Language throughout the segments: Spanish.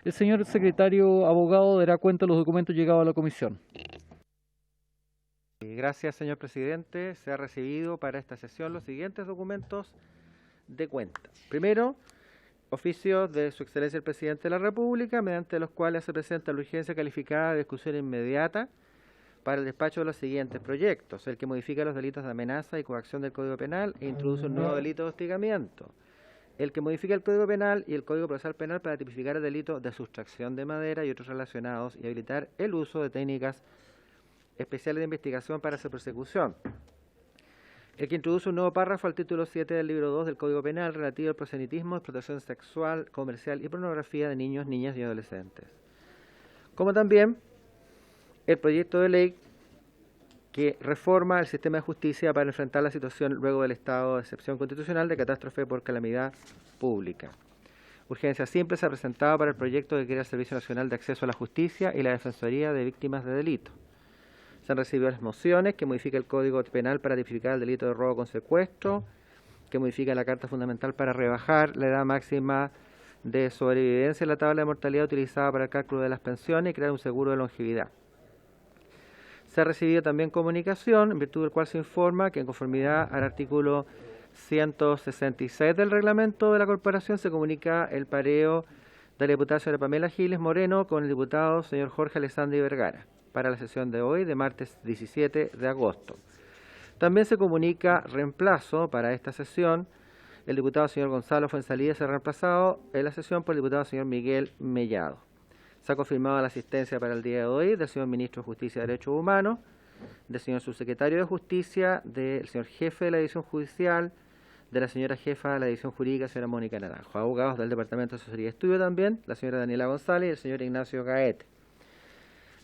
El señor secretario abogado dará cuenta de los documentos llegados a la comisión. Gracias, señor presidente. Se ha recibido para esta sesión los siguientes documentos de cuenta. Primero, oficios de su excelencia el presidente de la República, mediante los cuales se presenta la urgencia calificada de discusión inmediata para el despacho de los siguientes proyectos: el que modifica los delitos de amenaza y coacción del Código Penal e introduce un nuevo delito de hostigamiento; el que modifica el Código Penal y el Código Procesal Penal para tipificar el delito de sustracción de madera y otros relacionados y habilitar el uso de técnicas especiales de investigación para su persecución; el que introduce un nuevo párrafo al título 7 del libro 2 del Código Penal relativo al proselitismo, explotación sexual, comercial y pornografía de niños, niñas y adolescentes; como también el proyecto de ley que reforma el sistema de justicia para enfrentar la situación luego del estado de excepción constitucional de catástrofe por calamidad pública. Urgencia simple se ha presentado para el proyecto que crea el Servicio Nacional de Acceso a la Justicia y la Defensoría de Víctimas de Delito. Se han recibido las mociones que modifica el Código Penal para tipificar el delito de robo con secuestro, que modifica la Carta Fundamental para rebajar la edad máxima de sobrevivencia en la tabla de mortalidad utilizada para el cálculo de las pensiones y crear un seguro de longevidad. Se ha recibido también comunicación, en virtud del cual se informa que en conformidad al artículo 166 del reglamento de la corporación se comunica el pareo de la diputada señora Pamela Giles Moreno con el diputado señor Jorge Alessandri Vergara para la sesión de hoy, de martes 17 de agosto. También se comunica reemplazo para esta sesión. El diputado señor Gonzalo Fuenzalía será reemplazado en la sesión por el diputado señor Miguel Mellado. Se ha confirmado la asistencia para el día de hoy del señor Ministro de Justicia y Derechos Humanos, del señor Subsecretario de Justicia, del señor Jefe de la División Judicial, de la señora Jefa de la División Jurídica, señora Mónica Naranjo. Abogados del Departamento de Asesoría y Estudio también, la señora Daniela González y el señor Ignacio Gaete.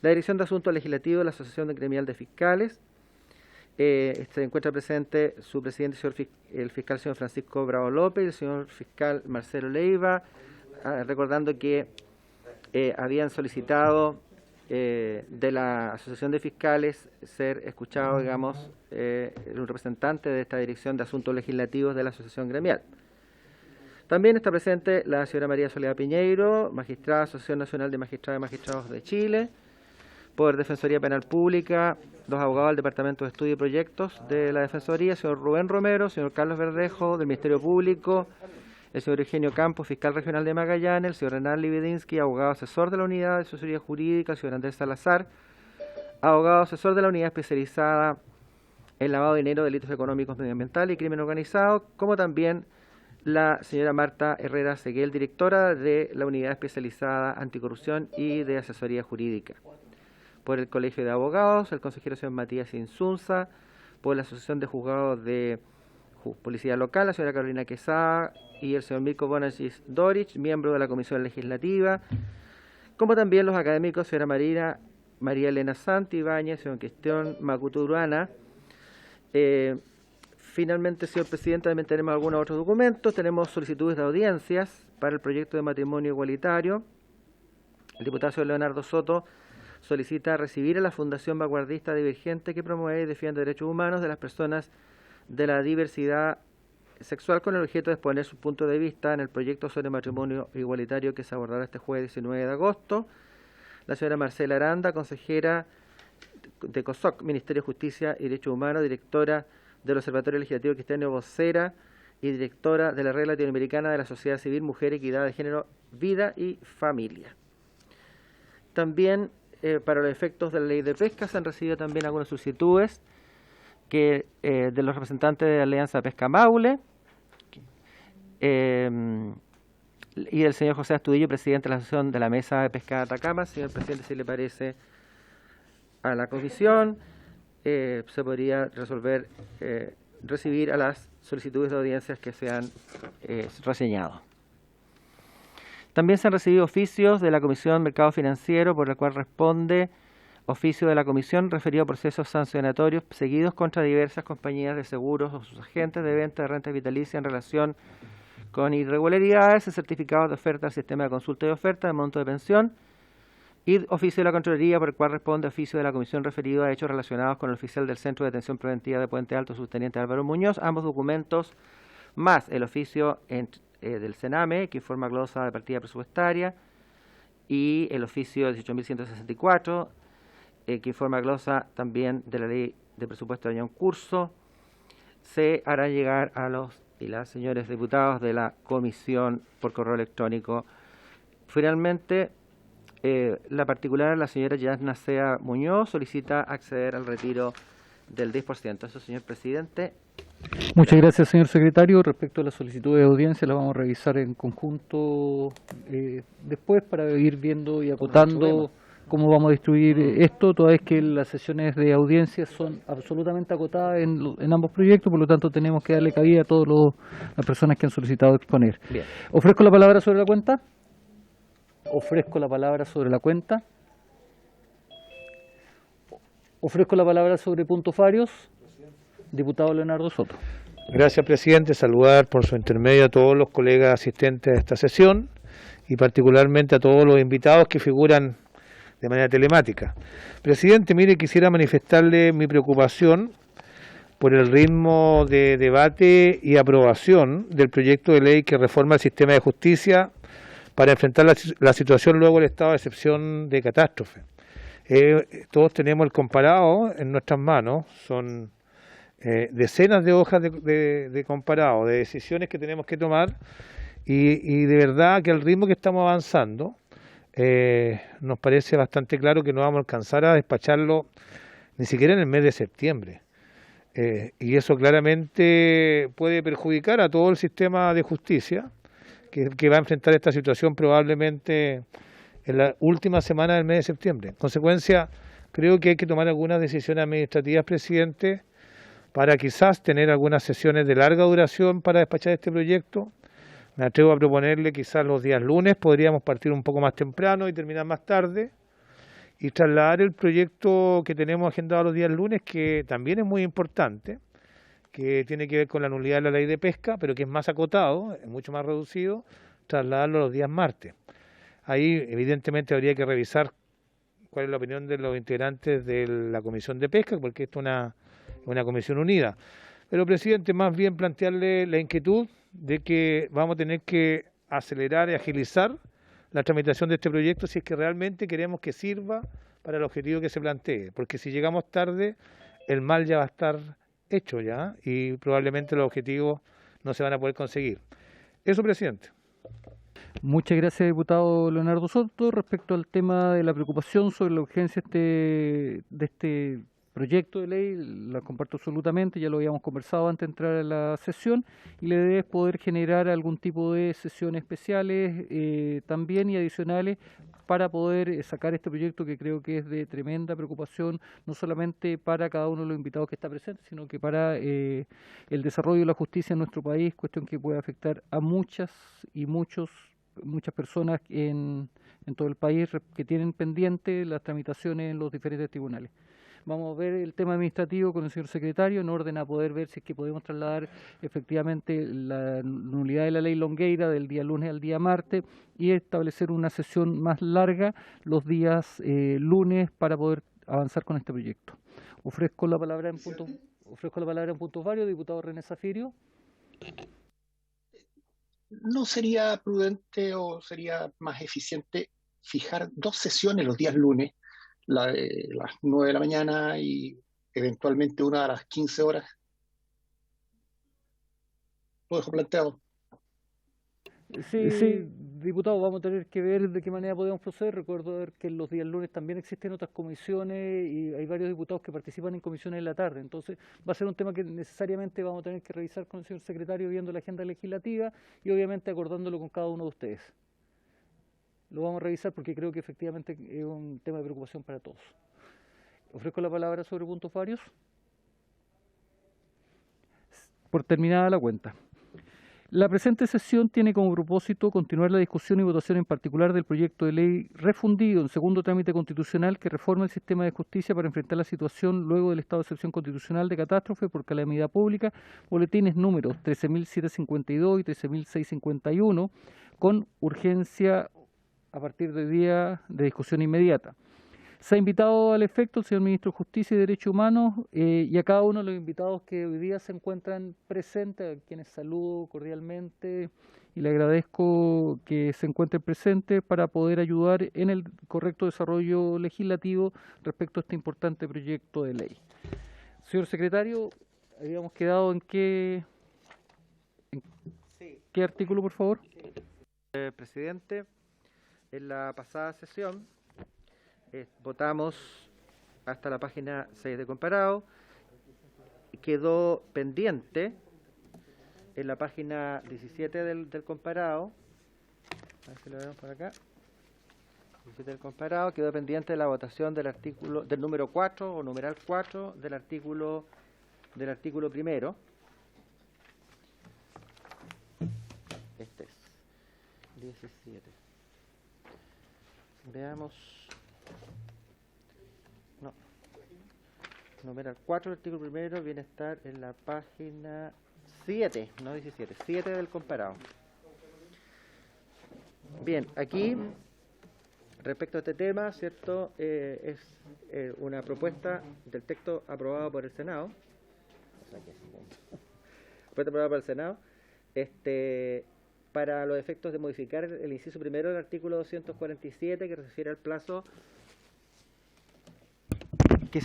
La Dirección de Asuntos Legislativos de la Asociación Gremial de Fiscales. Se encuentra presente su presidente, el fiscal señor Francisco Bravo López y el señor fiscal Marcelo Leiva, recordando que habían solicitado de la Asociación de Fiscales ser escuchado, digamos, un representante de esta Dirección de Asuntos Legislativos de la Asociación Gremial. También está presente la señora María Soledad Piñeiro, magistrada, Asociación Nacional de Magistradas y Magistrados de Chile, por Defensoría Penal Pública, los abogados del Departamento de Estudio y Proyectos de la Defensoría, señor Rubén Romero, señor Carlos Verdejo, del Ministerio Público, el señor Eugenio Campos, fiscal regional de Magallanes, el señor Renan Libedinsky, abogado asesor de la Unidad de Asesoría Jurídica, el señor Andrés Salazar, abogado asesor de la Unidad especializada en lavado de dinero, delitos económicos, medioambientales y crimen organizado, como también la señora Marta Herrera Seguel, directora de la Unidad especializada Anticorrupción y de Asesoría Jurídica. Por el Colegio de Abogados, el consejero señor Matías Insunza, por la Asociación de Juzgados de Policía Local, la señora Carolina Quesada y el señor Mirko Bonachis Doric, miembro de la Comisión Legislativa, como también los académicos, señora María Elena Santi Ibáñez, señor Cuestión Macuto Uruana. Finalmente, señor presidente, también tenemos algunos otros documentos. Tenemos solicitudes de audiencias para el proyecto de matrimonio igualitario. El diputado señor Leonardo Soto solicita recibir a la Fundación Vanguardista Divergente, que promueve y defiende derechos humanos de las personas de la diversidad sexual, con el objeto de exponer su punto de vista en el proyecto sobre matrimonio igualitario que se abordará este jueves 19 de agosto. La señora Marcela Aranda, consejera de COSOC, Ministerio de Justicia y Derechos Humanos, directora del Observatorio Legislativo Cristiano, vocera y directora de la Red Latinoamericana de la Sociedad Civil, Mujer, Equidad de Género, Vida y Familia. También, para los efectos de la ley de pesca, se han recibido también algunas solicitudes de los representantes de la Alianza Pesca Maule y del señor José Astudillo, presidente de la Asociación de la Mesa de Pesca de Atacama. Señor presidente, si le parece a la comisión, se podría recibir a las solicitudes de audiencias que se han reseñado. También se han recibido oficios de la Comisión Mercado Financiero, por el cual responde oficio de la Comisión referido a procesos sancionatorios seguidos contra diversas compañías de seguros o sus agentes de venta de renta vitalicia en relación con irregularidades en certificados de oferta al sistema de consulta y oferta de monto de pensión, y oficio de la Contraloría, por el cual responde oficio de la Comisión referido a hechos relacionados con el oficial del Centro de Detención Preventiva de Puente Alto, subteniente Álvaro Muñoz. Ambos documentos, más el oficio del Sename, que informa glosa de partida presupuestaria, y el oficio 18.164, que informa glosa también de la ley de presupuesto del año en curso, se hará llegar a los y las señores diputados de la comisión por correo electrónico. Finalmente, la particular, la señora Yasna Sea Muñoz, solicita acceder al retiro del 10%. Eso, señor presidente. Muchas gracias, señor secretario. Respecto a la solicitud de audiencia, la vamos a revisar en conjunto después para ir viendo y acotando cómo vamos a distribuir esto, toda vez que las sesiones de audiencia son absolutamente acotadas en ambos proyectos, por lo tanto tenemos que darle cabida a todas las personas que han solicitado exponer. Bien. Ofrezco la palabra sobre la cuenta. Ofrezco la palabra sobre la cuenta. Ofrezco la palabra sobre puntos varios. Diputado Leonardo Soto. Gracias, presidente. Saludar por su intermedio a todos los colegas asistentes a esta sesión y particularmente a todos los invitados que figuran de manera telemática. Presidente, mire, quisiera manifestarle mi preocupación por el ritmo de debate y aprobación del proyecto de ley que reforma el sistema de justicia para enfrentar la situación luego del estado de excepción de catástrofe. Todos tenemos el comparado en nuestras manos, son decenas de hojas de comparado, de decisiones que tenemos que tomar y de verdad que al ritmo que estamos avanzando nos parece bastante claro que no vamos a alcanzar a despacharlo ni siquiera en el mes de septiembre. Y eso claramente puede perjudicar a todo el sistema de justicia que va a enfrentar esta situación probablemente en la última semana del mes de septiembre. En consecuencia, creo que hay que tomar algunas decisiones administrativas, presidente, para quizás tener algunas sesiones de larga duración para despachar este proyecto. Me atrevo a proponerle quizás los días lunes, podríamos partir un poco más temprano y terminar más tarde, y trasladar el proyecto que tenemos agendado los días lunes, que también es muy importante, que tiene que ver con la nulidad de la ley de pesca, pero que es más acotado, es mucho más reducido, trasladarlo los días martes. Ahí evidentemente habría que revisar cuál es la opinión de los integrantes de la Comisión de Pesca, porque esto es una comisión unida. Pero, presidente, más bien plantearle la inquietud de que vamos a tener que acelerar y agilizar la tramitación de este proyecto si es que realmente queremos que sirva para el objetivo que se plantee, porque si llegamos tarde, el mal ya va a estar hecho ya y probablemente los objetivos no se van a poder conseguir. Eso, presidente. Muchas gracias, diputado Leonardo Soto. Respecto al tema de la preocupación sobre la urgencia de este proyecto de ley, la comparto absolutamente, ya lo habíamos conversado antes de entrar a la sesión, y la idea es poder generar algún tipo de sesiones especiales también y adicionales para poder sacar este proyecto que creo que es de tremenda preocupación, no solamente para cada uno de los invitados que está presente, sino que para el desarrollo de la justicia en nuestro país, cuestión que puede afectar a muchas personas en todo el país que tienen pendiente las tramitaciones en los diferentes tribunales. Vamos a ver el tema administrativo con el señor secretario en orden a poder ver si es que podemos trasladar efectivamente la nulidad de la ley Longueira del día lunes al día martes y establecer una sesión más larga los días lunes para poder avanzar con este proyecto. Ofrezco la palabra en puntos varios, diputado René Zafirio. ¿No sería prudente o sería más eficiente fijar 2 sesiones los días lunes, la de las 9 de la mañana y eventualmente una a las 15 horas? Lo dejo planteado. Sí, diputado, vamos a tener que ver de qué manera podemos proceder. Recuerdo que en los días lunes también existen otras comisiones y hay varios diputados que participan en comisiones en la tarde. Entonces va a ser un tema que necesariamente vamos a tener que revisar con el señor secretario viendo la agenda legislativa y obviamente acordándolo con cada uno de ustedes. Lo vamos a revisar porque creo que efectivamente es un tema de preocupación para todos. Ofrezco la palabra sobre puntos varios. Por terminada la cuenta. La presente sesión tiene como propósito continuar la discusión y votación en particular del proyecto de ley refundido en segundo trámite constitucional que reforma el sistema de justicia para enfrentar la situación luego del estado de excepción constitucional de catástrofe por calamidad pública, boletines números 13.752 y 13.651, con urgencia a partir de día de discusión inmediata. Se ha invitado al efecto al señor Ministro de Justicia y Derechos Humanos y a cada uno de los invitados que hoy día se encuentran presentes, a quienes saludo cordialmente y le agradezco que se encuentre presente para poder ayudar en el correcto desarrollo legislativo respecto a este importante proyecto de ley. Señor secretario, habíamos quedado en qué artículo, por favor. Presidente, en la pasada sesión votamos hasta la página 6 de comparado. Quedó pendiente en la página 17 del comparado, a ver si lo vemos por acá, 17 del comparado, quedó pendiente la votación del artículo, del número 4 o numeral 4 del artículo primero. Este es 17. Veamos. No. Numeral 4 del artículo primero viene a estar en la página 7, no 17, 7 del comparado. Bien, aquí, respecto a este tema, ¿cierto? Es una propuesta del texto aprobado por el Senado. Propuesta aprobada por el Senado. Para los efectos de modificar el inciso primero del artículo 247, que se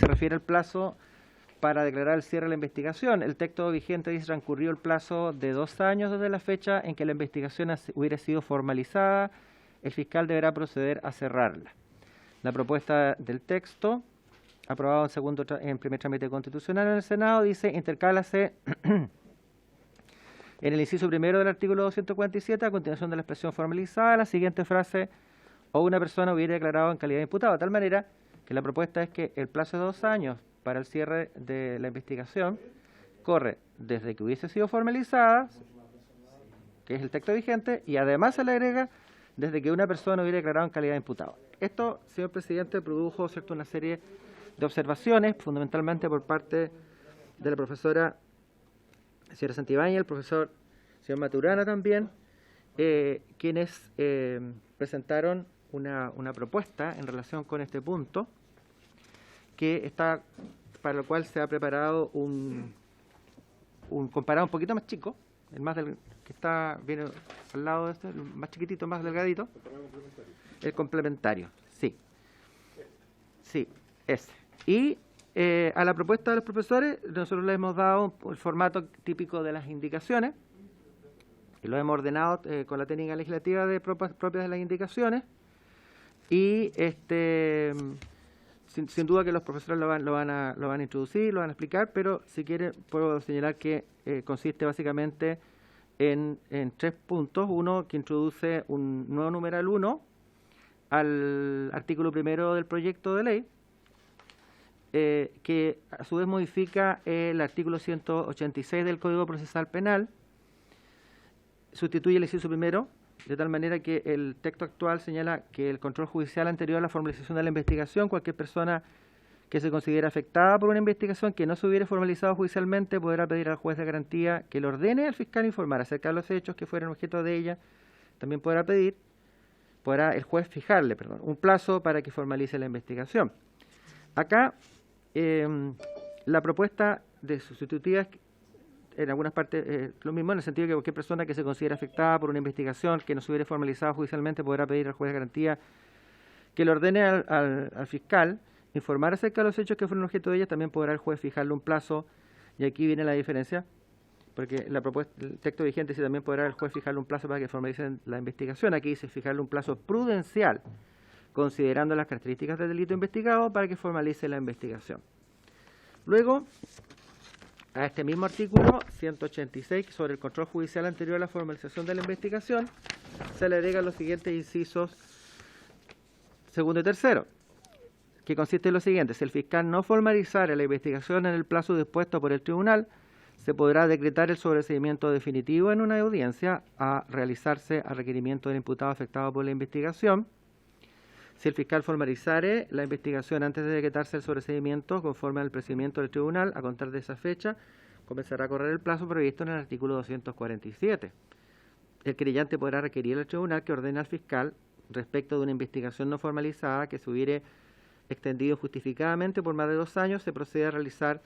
refiere al plazo para declarar el cierre de la investigación. El texto vigente dice: transcurrió el plazo de 2 años desde la fecha en que la investigación hubiera sido formalizada, el fiscal deberá proceder a cerrarla. La propuesta del texto, aprobado en primer trámite constitucional en el Senado, dice: intercálase en el inciso primero del artículo 247, a continuación de la expresión formalizada, la siguiente frase: o una persona hubiera declarado en calidad de imputado, de tal manera que la propuesta es que el plazo de 2 años para el cierre de la investigación corre desde que hubiese sido formalizada, que es el texto vigente, y además se le agrega desde que una persona hubiera declarado en calidad de imputado. Esto, señor presidente, produjo, ¿cierto?, una serie de observaciones, fundamentalmente por parte de la profesora señora Santibáñez, el profesor señor Maturana también, quienes presentaron una propuesta en relación con este punto, que está, para lo cual se ha preparado un comparado un poquito más chico, el más del que viene al lado de este, el más chiquitito, más delgadito, el complementario, sí, ese. Y a la propuesta de los profesores, nosotros le hemos dado el formato típico de las indicaciones, y lo hemos ordenado con la técnica legislativa propias de las indicaciones, y sin duda que los profesores lo van a introducir, lo van a explicar, pero si quiere puedo señalar que consiste básicamente en 3 puntos. Uno, que introduce un nuevo numeral 1 al artículo primero del proyecto de ley, que a su vez modifica el artículo 186 del Código Procesal Penal, sustituye el inciso primero, de tal manera que el texto actual señala que el control judicial anterior a la formalización de la investigación, cualquier persona que se considere afectada por una investigación que no se hubiera formalizado judicialmente podrá pedir al juez de garantía que le ordene al fiscal informar acerca de los hechos que fueran objeto de ella. También podrá el juez fijarle, un plazo para que formalice la investigación. Acá, la propuesta de sustitutiva en algunas partes lo mismo, en el sentido de que cualquier persona que se considere afectada por una investigación que no se hubiera formalizado judicialmente podrá pedir al juez de garantía que le ordene al fiscal informar acerca de los hechos que fueron objeto de ella. También podrá el juez fijarle un plazo, y aquí viene la diferencia, porque el texto vigente dice también podrá el juez fijarle un plazo para que formalice la investigación. Aquí dice fijarle un plazo prudencial, considerando las características del delito investigado, para que formalice la investigación. Luego, a este mismo artículo 186, sobre el control judicial anterior a la formalización de la investigación, se le agregan los siguientes incisos segundo y tercero, que consiste en lo siguiente: si el fiscal no formalizara la investigación en el plazo dispuesto por el tribunal, se podrá decretar el sobreseimiento definitivo en una audiencia a realizarse a requerimiento del imputado afectado por la investigación. Si el fiscal formalizare la investigación antes de decretarse el sobreseimiento, conforme al procedimiento del tribunal, a contar de esa fecha, comenzará a correr el plazo previsto en el artículo 247. El querellante podrá requerir al tribunal que ordene al fiscal, respecto de una investigación no formalizada que se hubiere extendido justificadamente por más de 2 años, se procede a realizar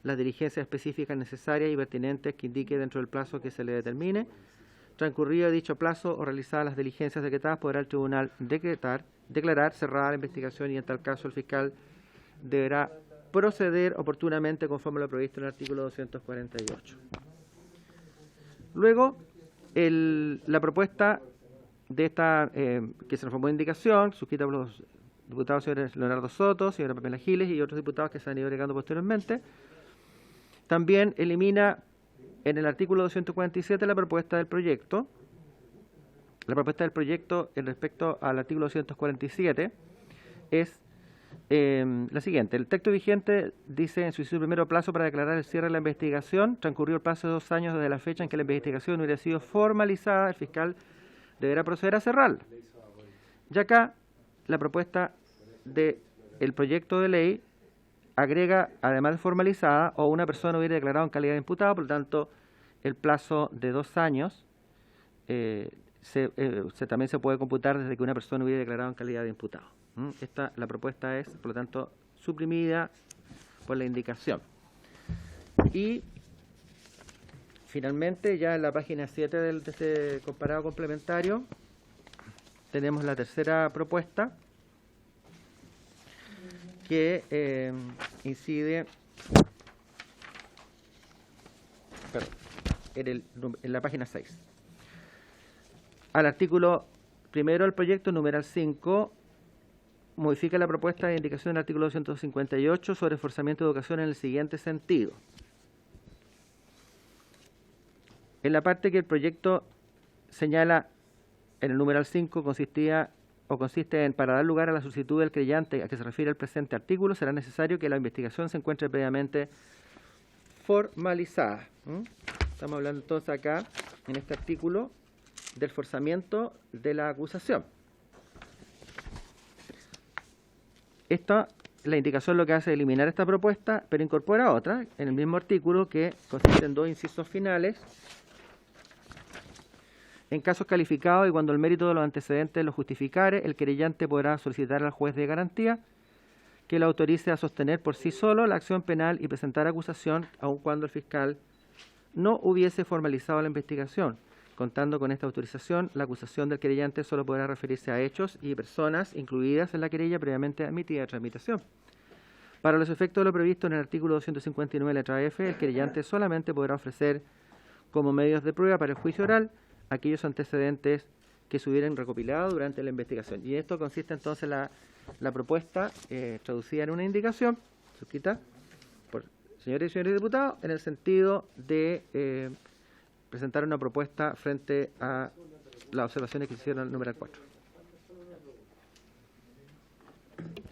las diligencias específicas necesarias y pertinentes que indique dentro del plazo que se le determine. transcurrido dicho plazo o realizadas las diligencias decretadas, podrá el tribunal declarar cerrada la investigación y en tal caso el fiscal deberá proceder oportunamente conforme a lo previsto en el artículo 248. Luego, la propuesta de esta que se transformó en indicación, suscrita por los diputados señores Leonardo Soto, señora Pamela Giles y otros diputados que se han ido agregando posteriormente, también elimina en el artículo 247 la propuesta del proyecto. La propuesta del proyecto en respecto al artículo 247 es la siguiente. El texto vigente dice en su inciso primero plazo para declarar el cierre de la investigación. Transcurrió el plazo de 2 años desde la fecha en que la investigación hubiera sido formalizada, el fiscal deberá proceder a cerrarla. Y acá la propuesta del proyecto de ley agrega, además de formalizada, o una persona hubiera declarado en calidad de imputado, por lo tanto, el plazo de 2 años también se puede computar desde que una persona hubiera declarado en calidad de imputado. La propuesta es, por lo tanto, suprimida por la indicación. Y, finalmente, ya en la página 7 de este comparado complementario, tenemos la tercera propuesta, que incide en la página 6. Al artículo primero del proyecto, numeral 5, modifica la propuesta de indicación del artículo 258 sobre esforzamiento de educación en el siguiente sentido. En la parte que el proyecto señala en el numeral 5 consiste en, para dar lugar a la solicitud del creyente a que se refiere el presente artículo, será necesario que la investigación se encuentre previamente formalizada. Estamos hablando entonces acá, en este artículo, del forzamiento de la acusación. La indicación lo que hace es eliminar esta propuesta, pero incorpora otra en el mismo artículo que consiste en 2 incisos finales. En casos calificados y cuando el mérito de los antecedentes lo justificare, el querellante podrá solicitar al juez de garantía que lo autorice a sostener por sí solo la acción penal y presentar acusación, aun cuando el fiscal no hubiese formalizado la investigación. Contando con esta autorización, la acusación del querellante solo podrá referirse a hechos y personas incluidas en la querella previamente admitida de tramitación. Para los efectos de lo previsto en el artículo 259, letra F, el querellante solamente podrá ofrecer como medios de prueba para el juicio oral aquellos antecedentes que se hubieran recopilado durante la investigación. Y en esto consiste entonces la propuesta traducida en una indicación, suscrita por señores y señores diputados, en el sentido de presentar una propuesta frente a las observaciones que se hicieron en el número 4.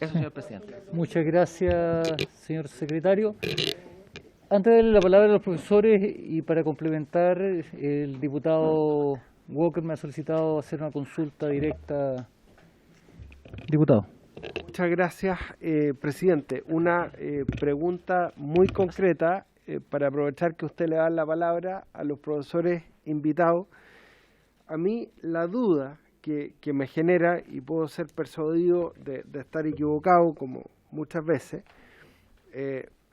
Eso, señor presidente. Muchas gracias, señor secretario. Antes de darle la palabra a los profesores y para complementar, el diputado Walker me ha solicitado hacer una consulta directa. Diputado. Muchas gracias, presidente. Una pregunta muy concreta para aprovechar que usted le da la palabra a los profesores invitados. A mí la duda que me genera, y puedo ser persuadido de estar equivocado como muchas veces,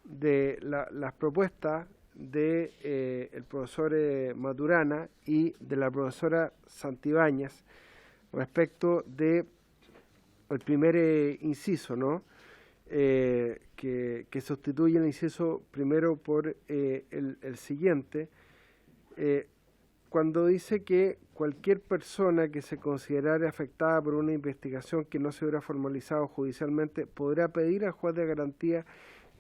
de las propuestas de el profesor Maturana y de la profesora Santibáñez respecto de el primer inciso, ¿no? Que sustituye el inciso primero por el siguiente, cuando dice que cualquier persona que se considerara afectada por una investigación que no se hubiera formalizado judicialmente podrá pedir al juez de garantía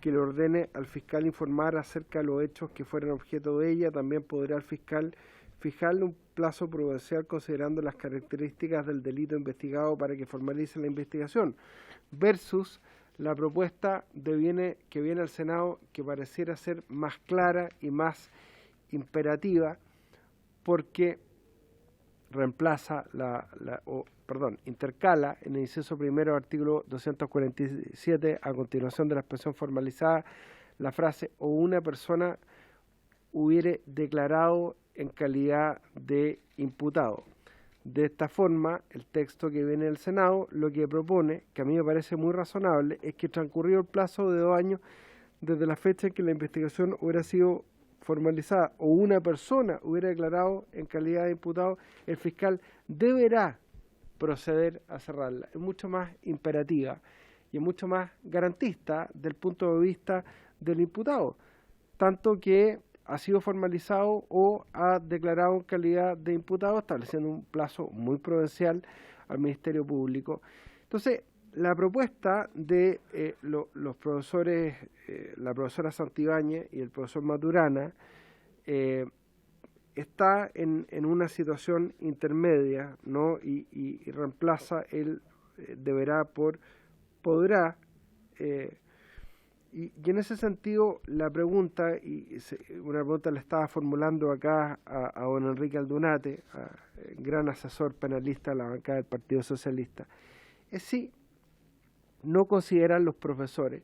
que le ordene al fiscal informar acerca de los hechos que fueran objeto de ella. También podrá el fiscal fijarle un plazo prudencial considerando las características del delito investigado para que formalice la investigación, versus la propuesta que viene al Senado, que pareciera ser más clara y más imperativa, porque reemplaza intercala en el inciso primero del artículo 247, a continuación de la expresión formalizada, la frase "o una persona hubiere declarado en calidad de imputado". De esta forma, el texto que viene del Senado lo que propone, que a mí me parece muy razonable, es que transcurrido el plazo de 2 años desde la fecha en que la investigación hubiera sido formalizada o una persona hubiera declarado en calidad de imputado, el fiscal deberá proceder a cerrarla. Es mucho más imperativa y es mucho más garantista del punto de vista del imputado, tanto que ha sido formalizado o ha declarado en calidad de imputado, estableciendo un plazo muy prudencial al Ministerio Público. Entonces, la propuesta de los profesores, la profesora Santibáñez y el profesor Maturana, está en una situación intermedia, ¿no? Y reemplaza el deberá por podrá. Y en ese sentido, la pregunta, una pregunta la estaba formulando acá a don Enrique Aldunate, gran asesor penalista de la bancada del Partido Socialista, es si no consideran los profesores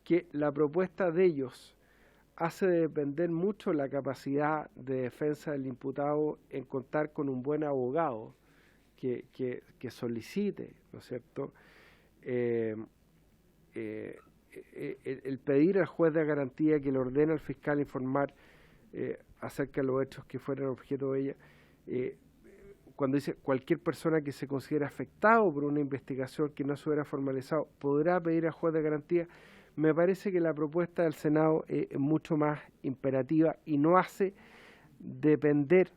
que la propuesta de ellos hace depender mucho la capacidad de defensa del imputado en contar con un buen abogado que solicite, ¿no es cierto?, el pedir al juez de garantía que le ordene al fiscal informar acerca de los hechos que fueran objeto de ella. Cuando dice cualquier persona que se considere afectado por una investigación que no se hubiera formalizado podrá pedir al juez de garantía, me parece que la propuesta del Senado es mucho más imperativa y no hace depender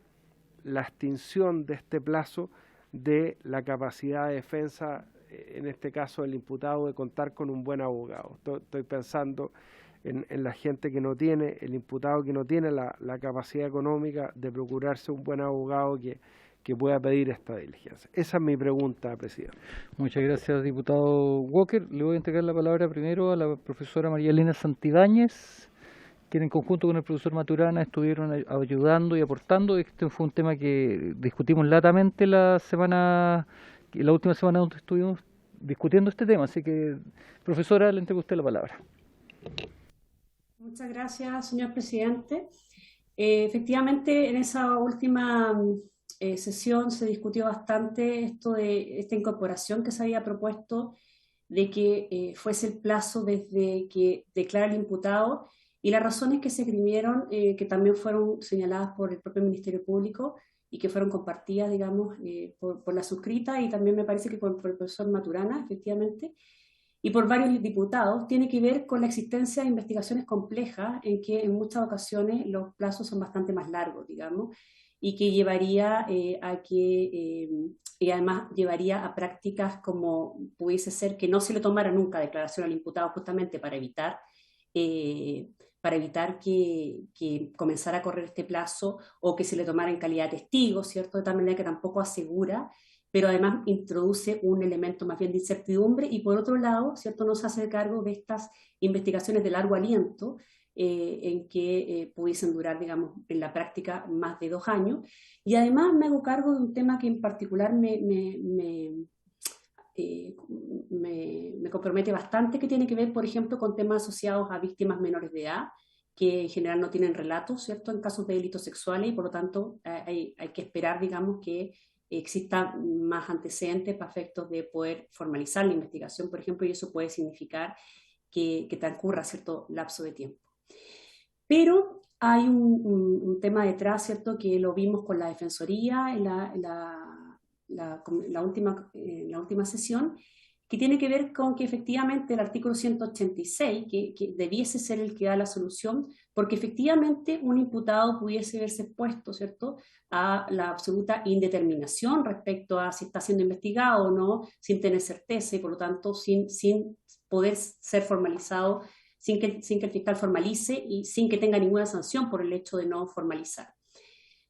la extinción de este plazo de la capacidad de defensa, en este caso del imputado, de contar con un buen abogado. Estoy pensando en la gente que no tiene, el imputado que no tiene la capacidad económica de procurarse un buen abogado que pueda pedir esta diligencia. Esa es mi pregunta, presidente. Muchas gracias, diputado Walker. Le voy a entregar la palabra primero a la profesora María Elena Santibáñez, quien en conjunto con el profesor Maturana estuvieron ayudando y aportando. Este fue un tema que discutimos latamente la última semana donde estuvimos discutiendo este tema. Así que, profesora, le entrego a usted la palabra. Muchas gracias, señor presidente. Efectivamente, en esa última sesión se discutió bastante esto de esta incorporación que se había propuesto de que fuese el plazo desde que declara el imputado, y las razones que se esgrimieron, que también fueron señaladas por el propio Ministerio Público y que fueron compartidas, digamos, por la suscrita, y también me parece que por el profesor Maturana, efectivamente, y por varios diputados, tiene que ver con la existencia de investigaciones complejas en que en muchas ocasiones los plazos son bastante más largos, digamos, y que llevaría y además llevaría a prácticas como pudiese ser que no se le tomara nunca declaración al imputado, justamente para evitar que comenzara a correr este plazo, o que se le tomara en calidad de testigo, ¿cierto? De tal manera que tampoco asegura, pero además introduce un elemento más bien de incertidumbre, y por otro lado, ¿cierto?, no se hace cargo de estas investigaciones de largo aliento, en que pudiesen durar, digamos, en la práctica más de 2 años. Y además me hago cargo de un tema que en particular me compromete bastante, que tiene que ver, por ejemplo, con temas asociados a víctimas menores de edad, que en general no tienen relatos, ¿cierto?, en casos de delitos sexuales, y por lo tanto hay que esperar, digamos, que existan más antecedentes para efectos de poder formalizar la investigación, por ejemplo, y eso puede significar que transcurra cierto lapso de tiempo. Pero hay un tema detrás, ¿cierto?, que lo vimos con la Defensoría en la última sesión, que tiene que ver con que efectivamente el artículo 186, que debiese ser el que da la solución, porque efectivamente un imputado pudiese verse expuesto, ¿cierto?, a la absoluta indeterminación respecto a si está siendo investigado o no, sin tener certeza, y por lo tanto sin poder ser formalizado, sin que el fiscal formalice y sin que tenga ninguna sanción por el hecho de no formalizar.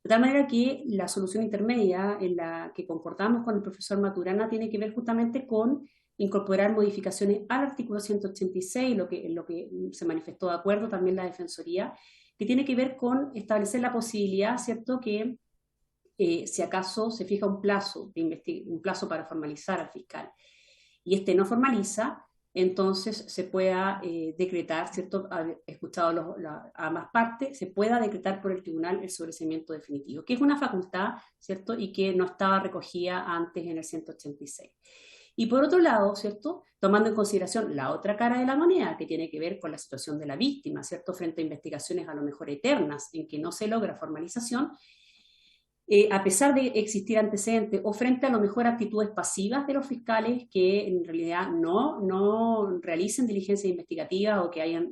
De tal manera que la solución intermedia en la que concordamos con el profesor Maturana tiene que ver justamente con incorporar modificaciones al artículo 186, lo que se manifestó de acuerdo también la Defensoría, que tiene que ver con establecer la posibilidad, ¿cierto?, que si acaso se fija un plazo para formalizar al fiscal y este no formaliza, entonces se pueda decretar, ¿cierto?, escuchado a ambas partes, se pueda decretar por el tribunal el sobreseimiento definitivo, que es una facultad, ¿cierto?, y que no estaba recogida antes en el 186. Y por otro lado, ¿cierto?, tomando en consideración la otra cara de la moneda, que tiene que ver con la situación de la víctima, ¿cierto?, frente a investigaciones a lo mejor eternas en que no se logra formalización, a pesar de existir antecedentes o frente a lo mejor actitudes pasivas de los fiscales que en realidad no realicen diligencias investigativas o que hayan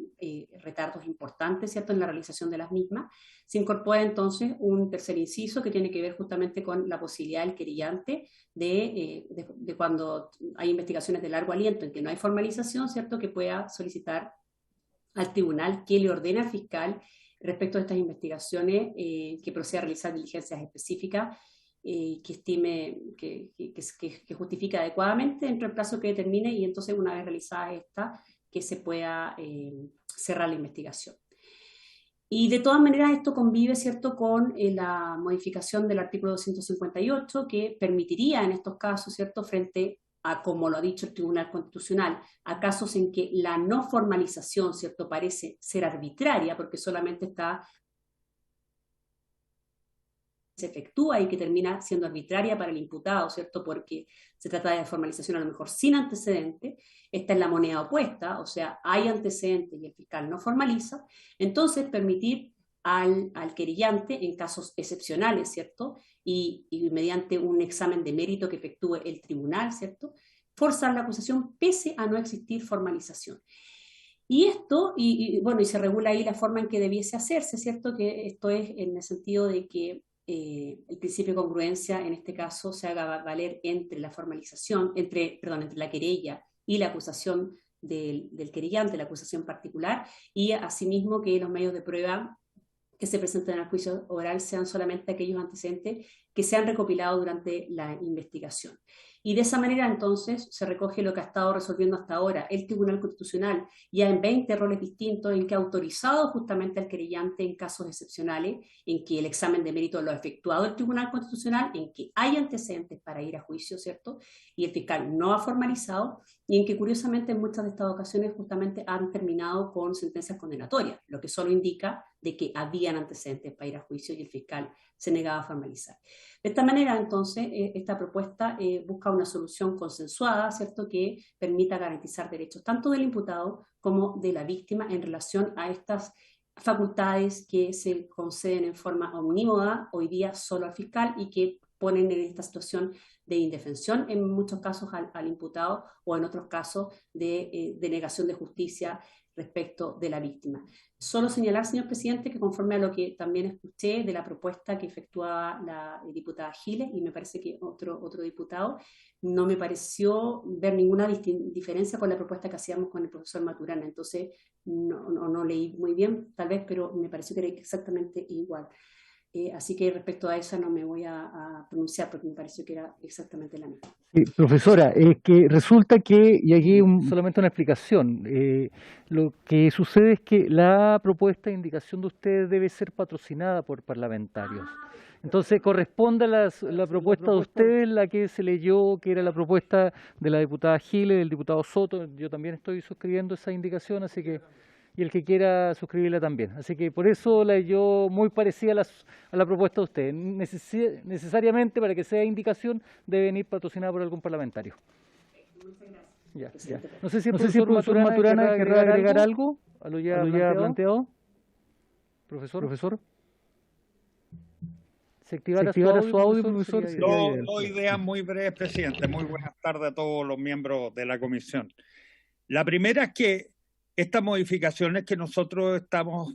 retardos importantes, ¿cierto?, en la realización de las mismas, se incorpora entonces un tercer inciso que tiene que ver justamente con la posibilidad del querellante de cuando hay investigaciones de largo aliento en que no hay formalización, ¿cierto?, que pueda solicitar al tribunal que le ordene al fiscal respecto a estas investigaciones, que proceda a realizar diligencias específicas que estime que justifique adecuadamente dentro del plazo que determine, y entonces una vez realizada esta, que se pueda cerrar la investigación. Y de todas maneras esto convive, ¿cierto?, con la modificación del artículo 258 que permitiría en estos casos, ¿cierto?, frente a, como lo ha dicho el Tribunal Constitucional, a casos en que la no formalización, ¿cierto?, parece ser arbitraria porque solamente se efectúa y que termina siendo arbitraria para el imputado, ¿cierto?, porque se trata de formalización a lo mejor sin antecedente. Esta es la moneda opuesta, o sea, hay antecedentes y el fiscal no formaliza. Entonces, permitir al querellante en casos excepcionales, ¿cierto?, y mediante un examen de mérito que efectúe el tribunal, ¿cierto?, forzar la acusación pese a no existir formalización. Y esto, bueno, y se regula ahí la forma en que debiese hacerse, ¿cierto?, que esto es en el sentido de que el principio de congruencia en este caso se haga valer entre la formalización, entre la querella y la acusación del querellante, la acusación particular, y asimismo que los medios de prueba que se presenten al juicio oral sean solamente aquellos antecedentes que se han recopilado durante la investigación. Y de esa manera entonces se recoge lo que ha estado resolviendo hasta ahora el Tribunal Constitucional, ya en 20 roles distintos, en que ha autorizado justamente al querellante en casos excepcionales, en que el examen de mérito lo ha efectuado el Tribunal Constitucional, en que hay antecedentes para ir a juicio, ¿cierto?, y el fiscal no ha formalizado, y en que curiosamente en muchas de estas ocasiones justamente han terminado con sentencias condenatorias, lo que solo indica de que habían antecedentes para ir a juicio y el fiscal se negaba a formalizar. De esta manera, entonces, esta propuesta busca una solución consensuada, ¿cierto?, que permita garantizar derechos tanto del imputado como de la víctima en relación a estas facultades que se conceden en forma omnímoda hoy día solo al fiscal y que ponen en esta situación de indefensión en muchos casos al imputado, o en otros casos de denegación de justicia respecto de la víctima. Solo señalar, señor presidente, que conforme a lo que también escuché de la propuesta que efectuaba la diputada Giles, y me parece que otro diputado, no me pareció ver ninguna diferencia con la propuesta que hacíamos con el profesor Maturana. Entonces, no leí muy bien, tal vez, pero me pareció que era exactamente igual. Así que respecto a esa no me voy a pronunciar porque me pareció que era exactamente la misma. Sí, profesora, es que resulta que, y aquí solamente una explicación, lo que sucede es que la propuesta de indicación de ustedes debe ser patrocinada por parlamentarios. Entonces corresponde a la propuesta de ustedes, la que se leyó, que era la propuesta de la diputada Giles, del diputado Soto. Yo también estoy suscribiendo esa indicación, así que, y el que quiera suscribirla también. Así que por eso la leyó muy parecida a la propuesta de ustedes. Necesariamente, para que sea indicación, debe venir patrocinada por algún parlamentario. Ya. No sé si el profesor Maturana querrá agregar algo a lo ya planteado. Profesor. ¿Se activara su audio, profesor? Dos ideas muy breves, presidente. Muy buenas tardes a todos los miembros de la comisión. La primera es que estas modificaciones que nosotros estamos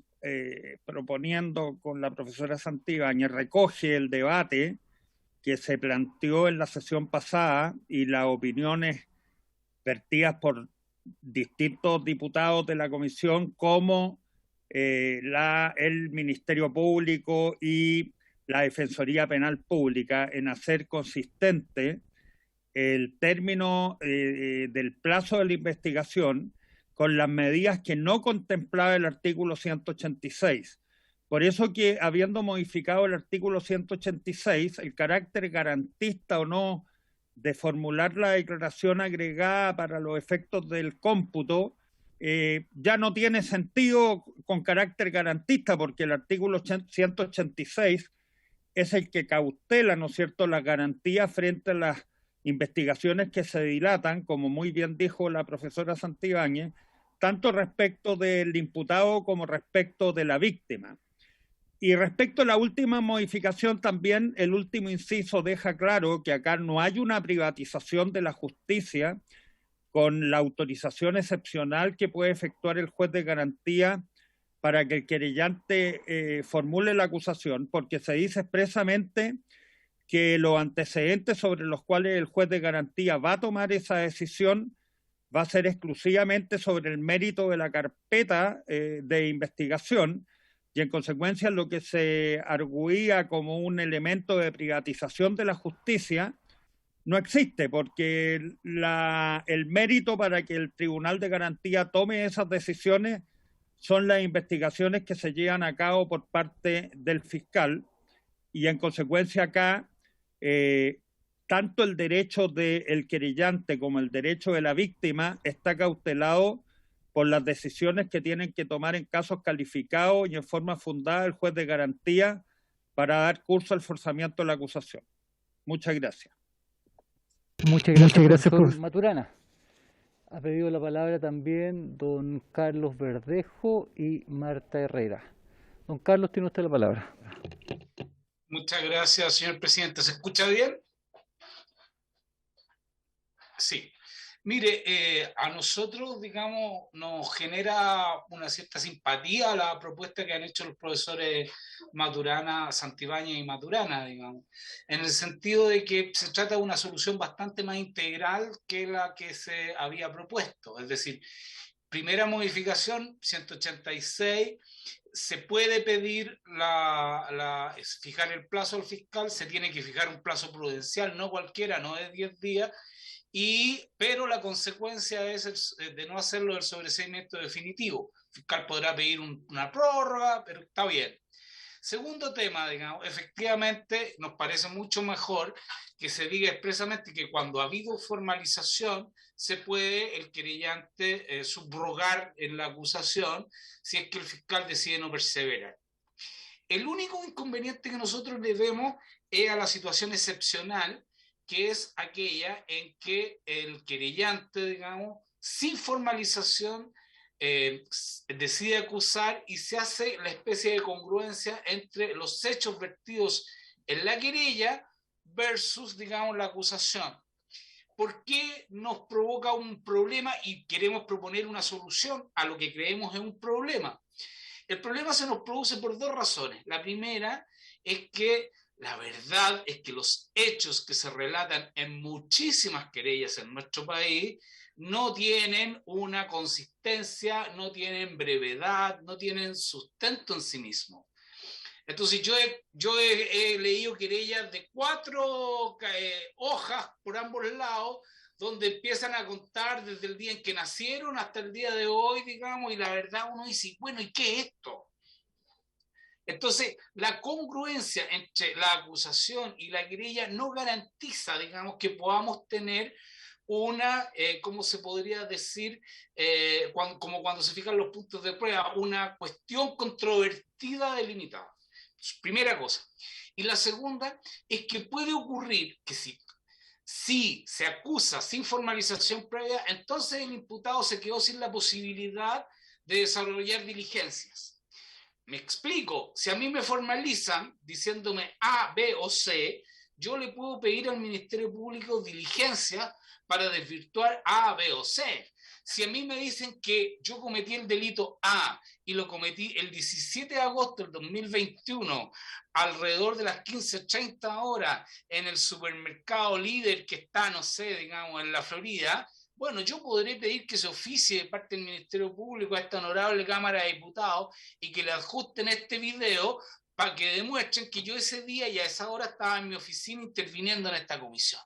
proponiendo con la profesora Santibáñez recoge el debate que se planteó en la sesión pasada y las opiniones vertidas por distintos diputados de la comisión, como el Ministerio Público y la Defensoría Penal Pública, en hacer consistente el término del plazo de la investigación con las medidas que no contemplaba el artículo 186. Por eso que, habiendo modificado el artículo 186, el carácter garantista o no de formular la declaración agregada para los efectos del cómputo ya no tiene sentido con carácter garantista, porque el artículo 186 es el que cautela, ¿no es cierto?, la garantía frente a las investigaciones que se dilatan, como muy bien dijo la profesora Santibáñez, tanto respecto del imputado como respecto de la víctima. Y respecto a la última modificación, también el último inciso deja claro que acá no hay una privatización de la justicia con la autorización excepcional que puede efectuar el juez de garantía para que el querellante formule la acusación, porque se dice expresamente que los antecedentes sobre los cuales el juez de garantía va a tomar esa decisión va a ser exclusivamente sobre el mérito de la carpeta de investigación, y en consecuencia lo que se arguía como un elemento de privatización de la justicia no existe, porque el mérito para que el Tribunal de Garantía tome esas decisiones son las investigaciones que se llevan a cabo por parte del fiscal, y en consecuencia acá tanto el derecho del querellante como el derecho de la víctima está cautelado por las decisiones que tienen que tomar en casos calificados y en forma fundada el juez de garantía para dar curso al forzamiento de la acusación. Muchas gracias. Muchas gracias, profesor Maturana. Ha pedido la palabra también don Carlos Verdejo y Marta Herrera. Don Carlos, tiene usted la palabra. Muchas gracias, señor presidente. ¿Se escucha bien? Sí. Mire, a nosotros, digamos, nos genera una cierta simpatía la propuesta que han hecho los profesores Maturana, Santibáñez y Maturana, digamos, en el sentido de que se trata de una solución bastante más integral que la que se había propuesto. Es decir, primera modificación, 186, se puede pedir fijar el plazo al fiscal, se tiene que fijar un plazo prudencial, no cualquiera, no es 10 días, pero la consecuencia es de no hacerlo el sobreseimiento definitivo. El fiscal podrá pedir una prórroga, pero está bien. Segundo tema, digamos, efectivamente nos parece mucho mejor que se diga expresamente que cuando ha habido formalización se puede el querellante subrogar en la acusación si es que el fiscal decide no perseverar. El único inconveniente que nosotros le vemos es a la situación excepcional, que es aquella en que el querellante, digamos, sin formalización, decide acusar y se hace la especie de congruencia entre los hechos vertidos en la querella versus, digamos, la acusación. ¿Por qué nos provoca un problema y queremos proponer una solución a lo que creemos es un problema? El problema se nos produce por dos razones. La primera es que la verdad es que los hechos que se relatan en muchísimas querellas en nuestro país no tienen una consistencia, no tienen brevedad, no tienen sustento en sí mismo. Entonces yo he leído querellas de 4 hojas por ambos lados, donde empiezan a contar desde el día en que nacieron hasta el día de hoy, digamos, y la verdad uno dice, bueno, ¿y qué es esto? Entonces, la congruencia entre la acusación y la querella no garantiza, digamos, que podamos tener una, ¿cómo se podría decir? Como cuando se fijan los puntos de prueba, una cuestión controvertida delimitada. Primera cosa. Y la segunda es que puede ocurrir que si se acusa sin formalización previa, entonces el imputado se quedó sin la posibilidad de desarrollar diligencias. Me explico, si a mí me formalizan diciéndome A, B o C, yo le puedo pedir al Ministerio Público diligencias para desvirtuar A, B o C. Si a mí me dicen que yo cometí el delito A y lo cometí el 17 de agosto del 2021, alrededor de las 15:30 horas, en el supermercado Líder que está, no sé, digamos, en la Florida, bueno, yo podré pedir que se oficie de parte del Ministerio Público a esta honorable Cámara de Diputados y que le adjusten este video para que demuestren que yo ese día y a esa hora estaba en mi oficina interviniendo en esta comisión.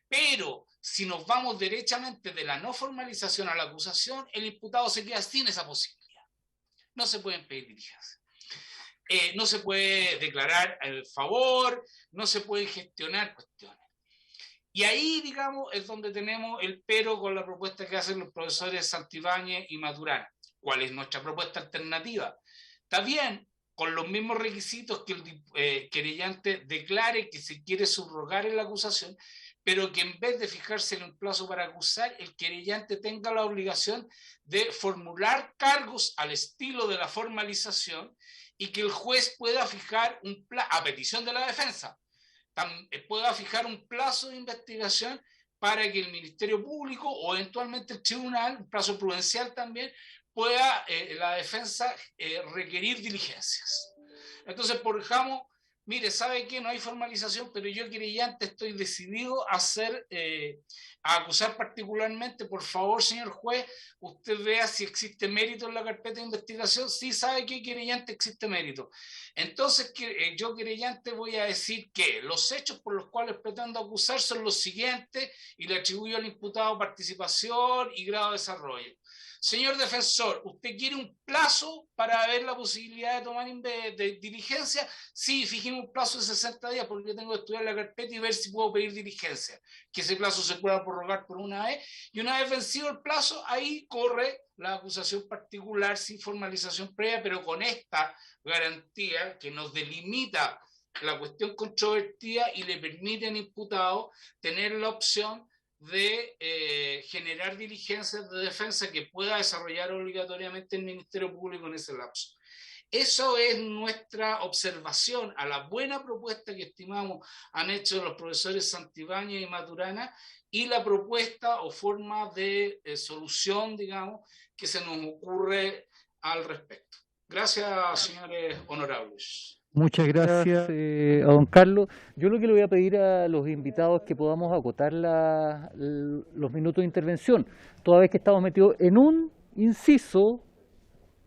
Pero si nos vamos derechamente de la no formalización a la acusación, el imputado se queda sin esa posibilidad. No se pueden pedir diligencias. No se puede declarar el favor, no se pueden gestionar cuestiones. Y ahí, digamos, es donde tenemos el pero con la propuesta que hacen los profesores Santibáñez y Maturana. ¿Cuál es nuestra propuesta alternativa? Está bien, con los mismos requisitos que el querellante declare que se quiere subrogar en la acusación, pero que en vez de fijarse en un plazo para acusar, el querellante tenga la obligación de formular cargos al estilo de la formalización y que el juez pueda fijar un plazo, a petición de la defensa, pueda fijar un plazo de investigación para que el Ministerio Público o eventualmente el tribunal, un plazo prudencial también, pueda la defensa requerir diligencias. Entonces, por ejemplo, mire, ¿sabe qué? No hay formalización, pero yo, querellante, estoy decidido a acusar particularmente. Por favor, señor juez, usted vea si existe mérito en la carpeta de investigación. Sí, ¿sabe qué, querellante? Existe mérito. Entonces, yo, querellante, voy a decir que los hechos por los cuales pretendo acusar son los siguientes y le atribuyo al imputado participación y grado de desarrollo. Señor defensor, ¿usted quiere un plazo para ver la posibilidad de tomar de diligencia? Sí, fijemos un plazo de 60 días porque tengo que estudiar la carpeta y ver si puedo pedir diligencia. Que ese plazo se pueda prorrogar por una vez. Y una vez vencido el plazo, ahí corre la acusación particular sin formalización previa, pero con esta garantía que nos delimita la cuestión controvertida y le permite al imputado tener la opción de generar diligencias de defensa que pueda desarrollar obligatoriamente el Ministerio Público en ese lapso. Eso es nuestra observación a la buena propuesta que estimamos han hecho los profesores Santibáñez y Maturana y la propuesta o forma de solución, digamos, que se nos ocurre al respecto. Gracias, señores honorables. Muchas gracias a don Carlos. Yo lo que le voy a pedir a los invitados es que podamos acotar los minutos de intervención, toda vez que estamos metidos en un inciso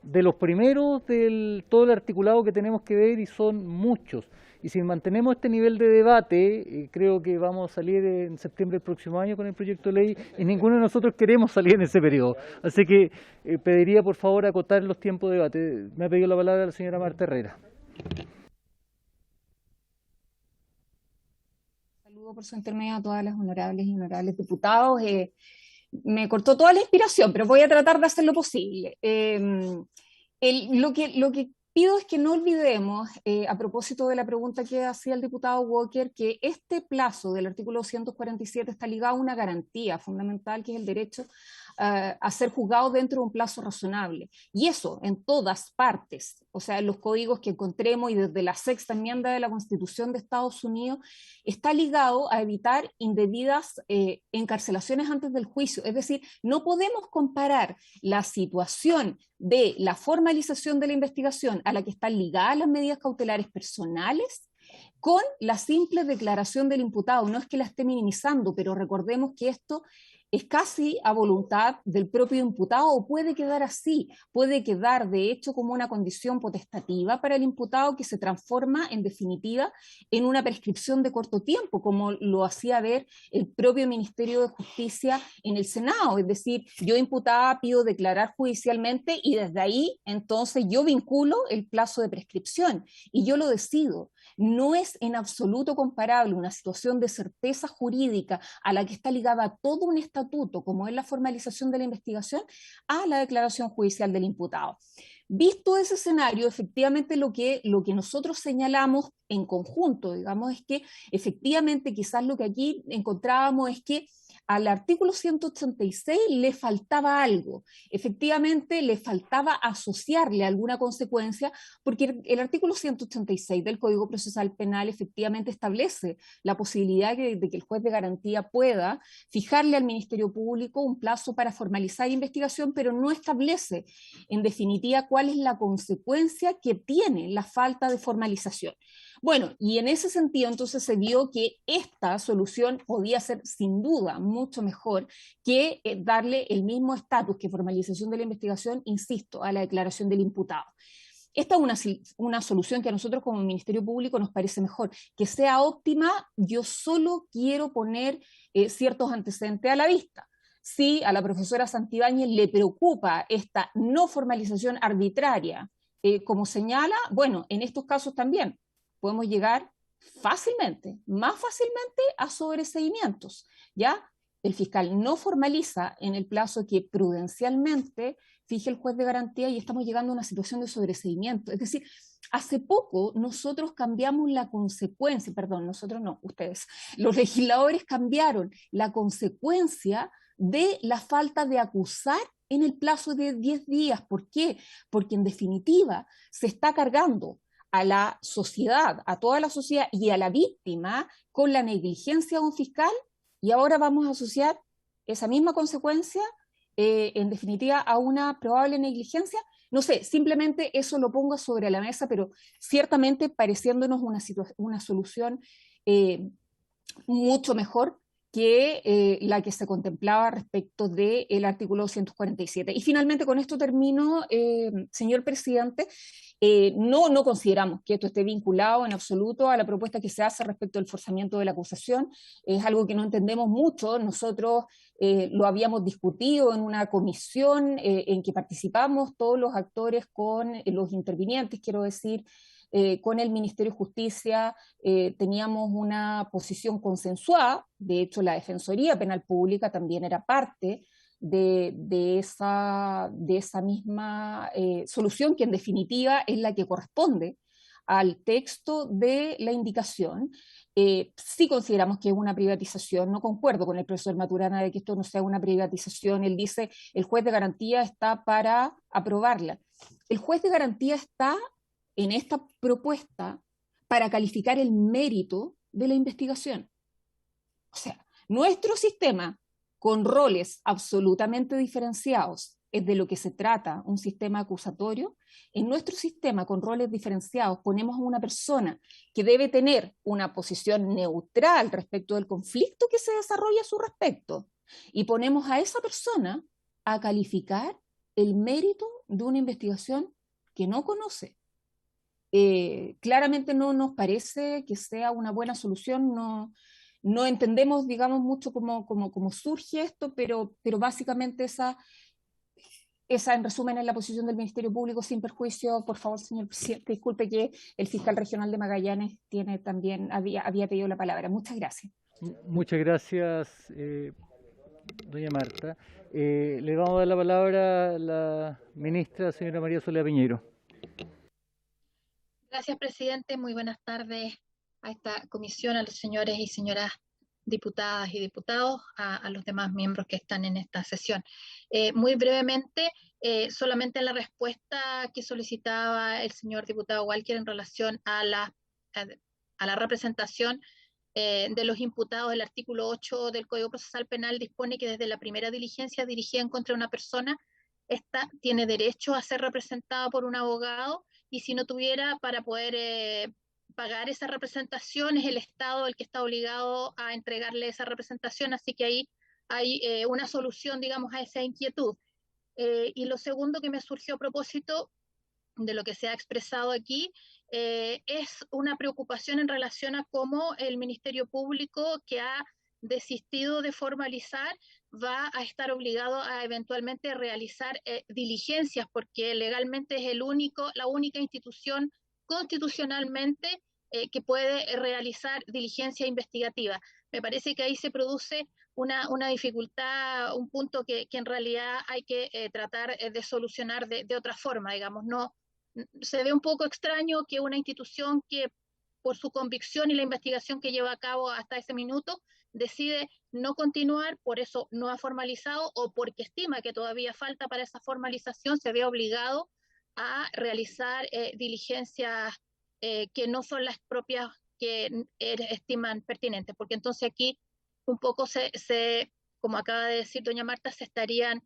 de los primeros del todo el articulado que tenemos que ver y son muchos. Y si mantenemos este nivel de debate, creo que vamos a salir en septiembre del próximo año con el proyecto de ley y ninguno de nosotros queremos salir en ese periodo. Así que pediría por favor acotar los tiempos de debate. Me ha pedido la palabra la señora Marta Herrera. Saludo por su intermedio a todas las honorables y honorables diputados. Me cortó toda la inspiración, pero voy a tratar de hacer lo posible. Lo que pido es que no olvidemos, a propósito de la pregunta que hacía el diputado Walker, que este plazo del artículo 247 está ligado a una garantía fundamental, que es el derecho a ser juzgado dentro de un plazo razonable. Y eso en todas partes, o sea, en los códigos que encontremos y desde la sexta enmienda de la Constitución de Estados Unidos, está ligado a evitar indebidas encarcelaciones antes del juicio. Es decir, no podemos comparar la situación de la formalización de la investigación a la que están ligadas las medidas cautelares personales con la simple declaración del imputado. No es que la esté minimizando, pero recordemos que esto es casi a voluntad del propio imputado o puede quedar así, puede quedar de hecho como una condición potestativa para el imputado que se transforma en definitiva en una prescripción de corto tiempo, como lo hacía ver el propio Ministerio de Justicia en el Senado. Es decir, yo imputada pido declarar judicialmente y desde ahí entonces yo vinculo el plazo de prescripción y yo lo decido. No es en absoluto comparable una situación de certeza jurídica a la que está ligada a todo un estatuto, como es la formalización de la investigación, a la declaración judicial del imputado. Visto ese escenario, efectivamente lo que nosotros señalamos en conjunto, digamos, es que efectivamente quizás lo que aquí encontrábamos es que al artículo 186 le faltaba algo, efectivamente le faltaba asociarle alguna consecuencia, porque el artículo 186 del Código Procesal Penal efectivamente establece la posibilidad de que el juez de garantía pueda fijarle al Ministerio Público un plazo para formalizar investigación, pero no establece en definitiva cuál es la consecuencia que tiene la falta de formalización. Bueno, y en ese sentido entonces se vio que esta solución podía ser sin duda mucho mejor que darle el mismo estatus que formalización de la investigación, insisto, a la declaración del imputado. Esta es una solución que a nosotros como Ministerio Público nos parece mejor. Que sea óptima, yo solo quiero poner ciertos antecedentes a la vista. Si a la profesora Santibáñez le preocupa esta no formalización arbitraria, como señala, bueno, en estos casos también podemos llegar fácilmente, más fácilmente a sobreseimientos, ¿ya? El fiscal no formaliza en el plazo que prudencialmente fije el juez de garantía y estamos llegando a una situación de sobreseimiento. Es decir, hace poco nosotros cambiamos la consecuencia, perdón, nosotros no, ustedes, los legisladores cambiaron la consecuencia de la falta de acusar en el plazo de 10 días. ¿Por qué? Porque en definitiva se está cargando a la sociedad, a toda la sociedad y a la víctima con la negligencia de un fiscal, y ahora vamos a asociar esa misma consecuencia, en definitiva, a una probable negligencia. No sé, simplemente eso lo pongo sobre la mesa, pero ciertamente pareciéndonos una solución mucho mejor que la que se contemplaba respecto del artículo 247. Y finalmente, con esto termino, señor presidente. No consideramos que esto esté vinculado en absoluto a la propuesta que se hace respecto del forzamiento de la acusación. Es algo que no entendemos mucho. Nosotros lo habíamos discutido en una comisión en que participamos todos los actores con los intervinientes, quiero decir, con el Ministerio de Justicia teníamos una posición consensuada. De hecho, la Defensoría Penal Pública también era parte de esa misma solución, que en definitiva es la que corresponde al texto de la indicación. Sí consideramos que es una privatización. No concuerdo con el profesor Maturana de que esto no sea una privatización. Él dice, el juez de garantía está para aprobarla. El juez de garantía está en esta propuesta para calificar el mérito de la investigación. O sea, nuestro sistema, con roles absolutamente diferenciados, es de lo que se trata, un sistema acusatorio. En nuestro sistema, con roles diferenciados, ponemos a una persona que debe tener una posición neutral respecto del conflicto que se desarrolla a su respecto, y ponemos a esa persona a calificar el mérito de una investigación que no conoce. Claramente no nos parece que sea una buena solución. No entendemos, digamos, mucho cómo surge esto, pero básicamente esa en resumen es la posición del Ministerio Público, sin perjuicio. Por favor, señor presidente, disculpe que el fiscal regional de Magallanes había pedido la palabra. Muchas gracias. Muchas gracias, doña Marta. Le vamos a dar la palabra a la ministra, señora María Soledad Piñero. Gracias, presidente. Muy buenas tardes a esta comisión, a los señores y señoras diputadas y diputados, a los demás miembros que están en esta sesión. Muy brevemente, solamente la respuesta que solicitaba el señor diputado Walker en relación a la representación de los imputados. El artículo 8 del Código Procesal Penal dispone que desde la primera diligencia dirigida en contra de una persona, esta tiene derecho a ser representada por un abogado, y si no tuviera, para poder pagar esa representación, es el Estado el que está obligado a entregarle esa representación. Así que ahí hay una solución, digamos, a esa inquietud. Y lo segundo que me surgió a propósito de lo que se ha expresado aquí, es una preocupación en relación a cómo el Ministerio Público, que ha desistido de formalizar, va a estar obligado a eventualmente realizar diligencias, porque legalmente es la única institución constitucionalmente que puede realizar diligencia investigativa. Me parece que ahí se produce una dificultad, un punto que en realidad hay que tratar de solucionar de otra forma, digamos. No, se ve un poco extraño que una institución que por su convicción y la investigación que lleva a cabo hasta ese minuto decide no continuar, por eso no ha formalizado, o porque estima que todavía falta para esa formalización, se ve obligado a realizar diligencias que no son las propias que estiman pertinentes, porque entonces aquí un poco como acaba de decir doña Marta, se estarían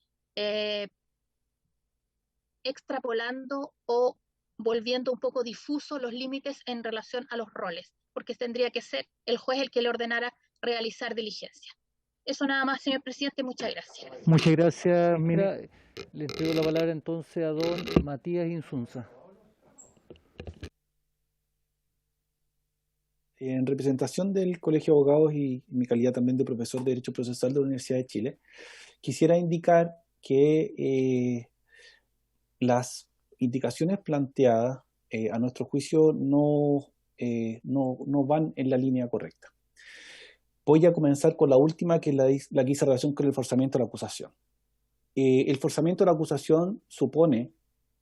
extrapolando o volviendo un poco difusos los límites en relación a los roles, porque tendría que ser el juez el que le ordenara realizar diligencia. Eso nada más, señor presidente, muchas gracias. Muchas gracias, mira, le entrego la palabra entonces a don Matías Insunza. En representación del Colegio de Abogados y mi calidad también de profesor de Derecho Procesal de la Universidad de Chile, quisiera indicar que las indicaciones planteadas a nuestro juicio no van en la línea correcta. Voy a comenzar con la última, que es la que hice relación con el forzamiento de la acusación. El forzamiento de la acusación supone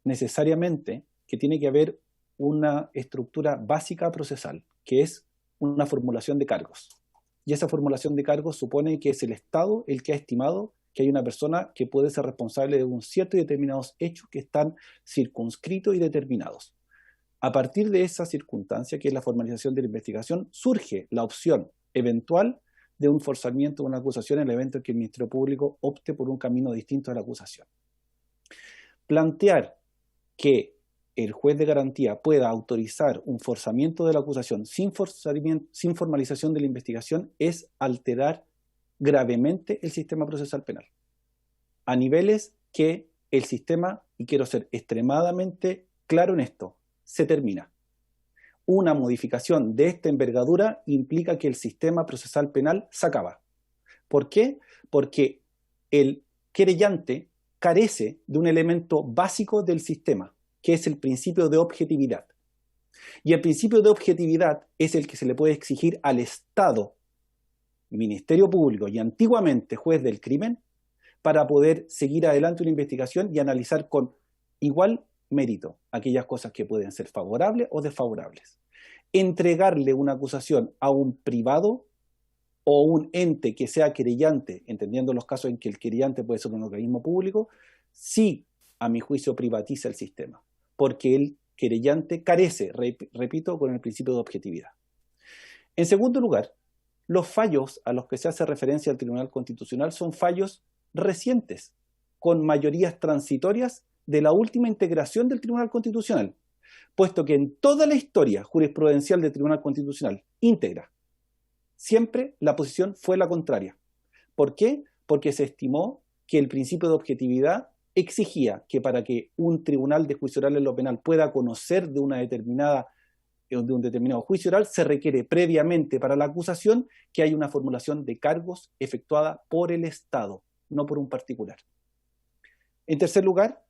necesariamente que tiene que haber una estructura básica procesal, que es una formulación de cargos. Y esa formulación de cargos supone que es el Estado el que ha estimado que hay una persona que puede ser responsable de un cierto y determinados hechos que están circunscritos y determinados. A partir de esa circunstancia, que es la formalización de la investigación, surge la opción eventual de un forzamiento de una acusación en el evento en que el Ministerio Público opte por un camino distinto a la acusación. Plantear que el juez de garantía pueda autorizar un forzamiento de la acusación sin formalización de la investigación es alterar gravemente el sistema procesal penal, a niveles que el sistema, y quiero ser extremadamente claro en esto, se termina. Una modificación de esta envergadura implica que el sistema procesal penal se acaba. ¿Por qué? Porque el querellante carece de un elemento básico del sistema, que es el principio de objetividad. Y el principio de objetividad es el que se le puede exigir al Estado, Ministerio Público y antiguamente juez del crimen, para poder seguir adelante una investigación y analizar con igual mérito aquellas cosas que pueden ser favorables o desfavorables. Entregarle una acusación a un privado o un ente que sea querellante, entendiendo los casos en que el querellante puede ser un organismo público, sí, a mi juicio, privatiza el sistema, porque el querellante carece, repito, con el principio de objetividad. En segundo lugar, los fallos a los que se hace referencia al Tribunal Constitucional son fallos recientes, con mayorías transitorias de la última integración del Tribunal Constitucional, puesto que en toda la historia jurisprudencial del Tribunal Constitucional íntegra, siempre la posición fue la contraria. ¿Por qué? Porque se estimó que el principio de objetividad exigía que para que un tribunal de juicio oral en lo penal pueda conocer de un determinado juicio oral, se requiere previamente para la acusación que haya una formulación de cargos efectuada por el Estado, no por un particular. En tercer lugar,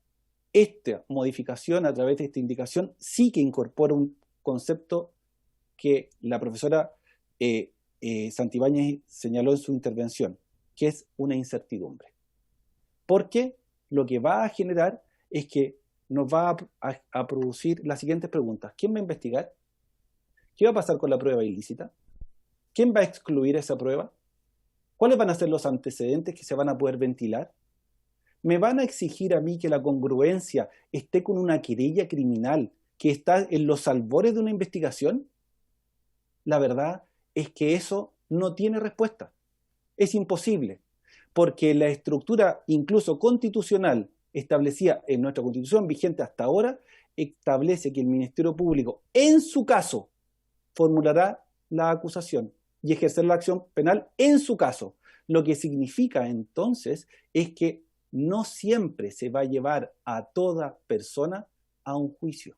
esta modificación a través de esta indicación sí que incorpora un concepto que la profesora Santibáñez señaló en su intervención, que es una incertidumbre. Porque lo que va a generar es que nos va a producir las siguientes preguntas. ¿Quién va a investigar? ¿Qué va a pasar con la prueba ilícita? ¿Quién va a excluir esa prueba? ¿Cuáles van a ser los antecedentes que se van a poder ventilar? ¿Me van a exigir a mí que la congruencia esté con una querella criminal que está en los albores de una investigación? La verdad es que eso no tiene respuesta. Es imposible, porque la estructura incluso constitucional establecida en nuestra Constitución vigente hasta ahora establece que el Ministerio Público, en su caso, formulará la acusación y ejercer la acción penal en su caso. Lo que significa entonces es que no siempre se va a llevar a toda persona a un juicio,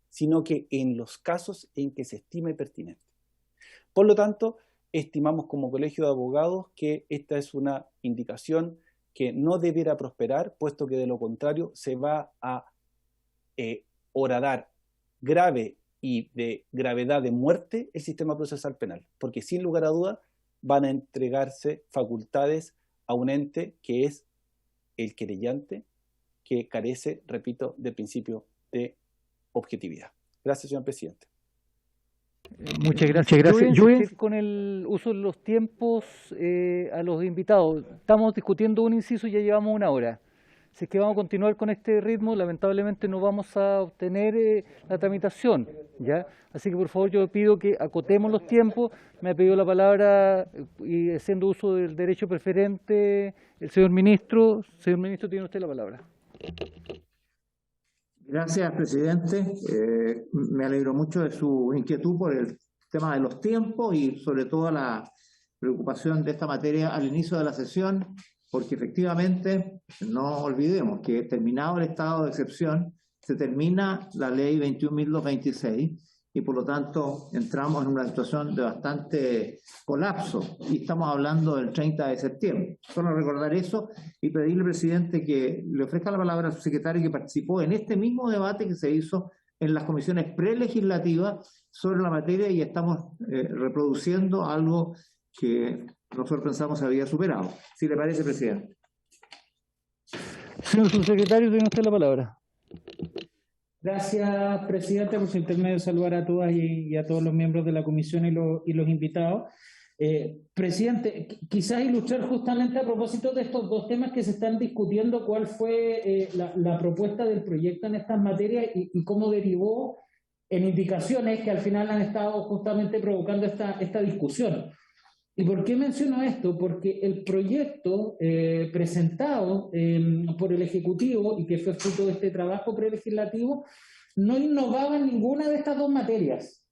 sino que en los casos en que se estime pertinente. Por lo tanto, estimamos como Colegio de Abogados que esta es una indicación que no debiera prosperar, puesto que de lo contrario se va a horadar grave y de gravedad de muerte el sistema procesal penal, porque sin lugar a duda van a entregarse facultades a un ente que es el querellante, que carece, repito, del principio de objetividad. Gracias, señor presidente. Muchas gracias. Yo voy a insistir con el uso de los tiempos a los invitados. Estamos discutiendo un inciso y ya llevamos una hora. Si es que vamos a continuar con este ritmo, lamentablemente no vamos a obtener la tramitación, ¿ya? Así que por favor yo pido que acotemos los tiempos. Me ha pedido la palabra y haciendo uso del derecho preferente el señor ministro. Señor ministro, tiene usted la palabra. Gracias, presidente. Me alegro mucho de su inquietud por el tema de los tiempos y sobre todo la preocupación de esta materia al inicio de la sesión, porque efectivamente no olvidemos que terminado el estado de excepción se termina la ley 21.226 y por lo tanto entramos en una situación de bastante colapso y estamos hablando del 30 de septiembre. Solo recordar eso y pedirle al presidente que le ofrezca la palabra a su secretario que participó en este mismo debate que se hizo en las comisiones prelegislativas sobre la materia y estamos reproduciendo algo que nosotros pensamos se había superado. Si le parece, presidente. Señor subsecretario, tiene usted la palabra. Gracias, presidente, por su intermedio saludar a todas y a todos los miembros de la comisión y los invitados. Presidente, quizás ilustrar justamente a propósito de estos dos temas que se están discutiendo, cuál fue la propuesta del proyecto en estas materias y cómo derivó en indicaciones que al final han estado justamente provocando esta discusión. ¿Y por qué menciono esto? Porque el proyecto presentado por el Ejecutivo y que fue fruto de este trabajo prelegislativo no innovaba en ninguna de estas dos materias.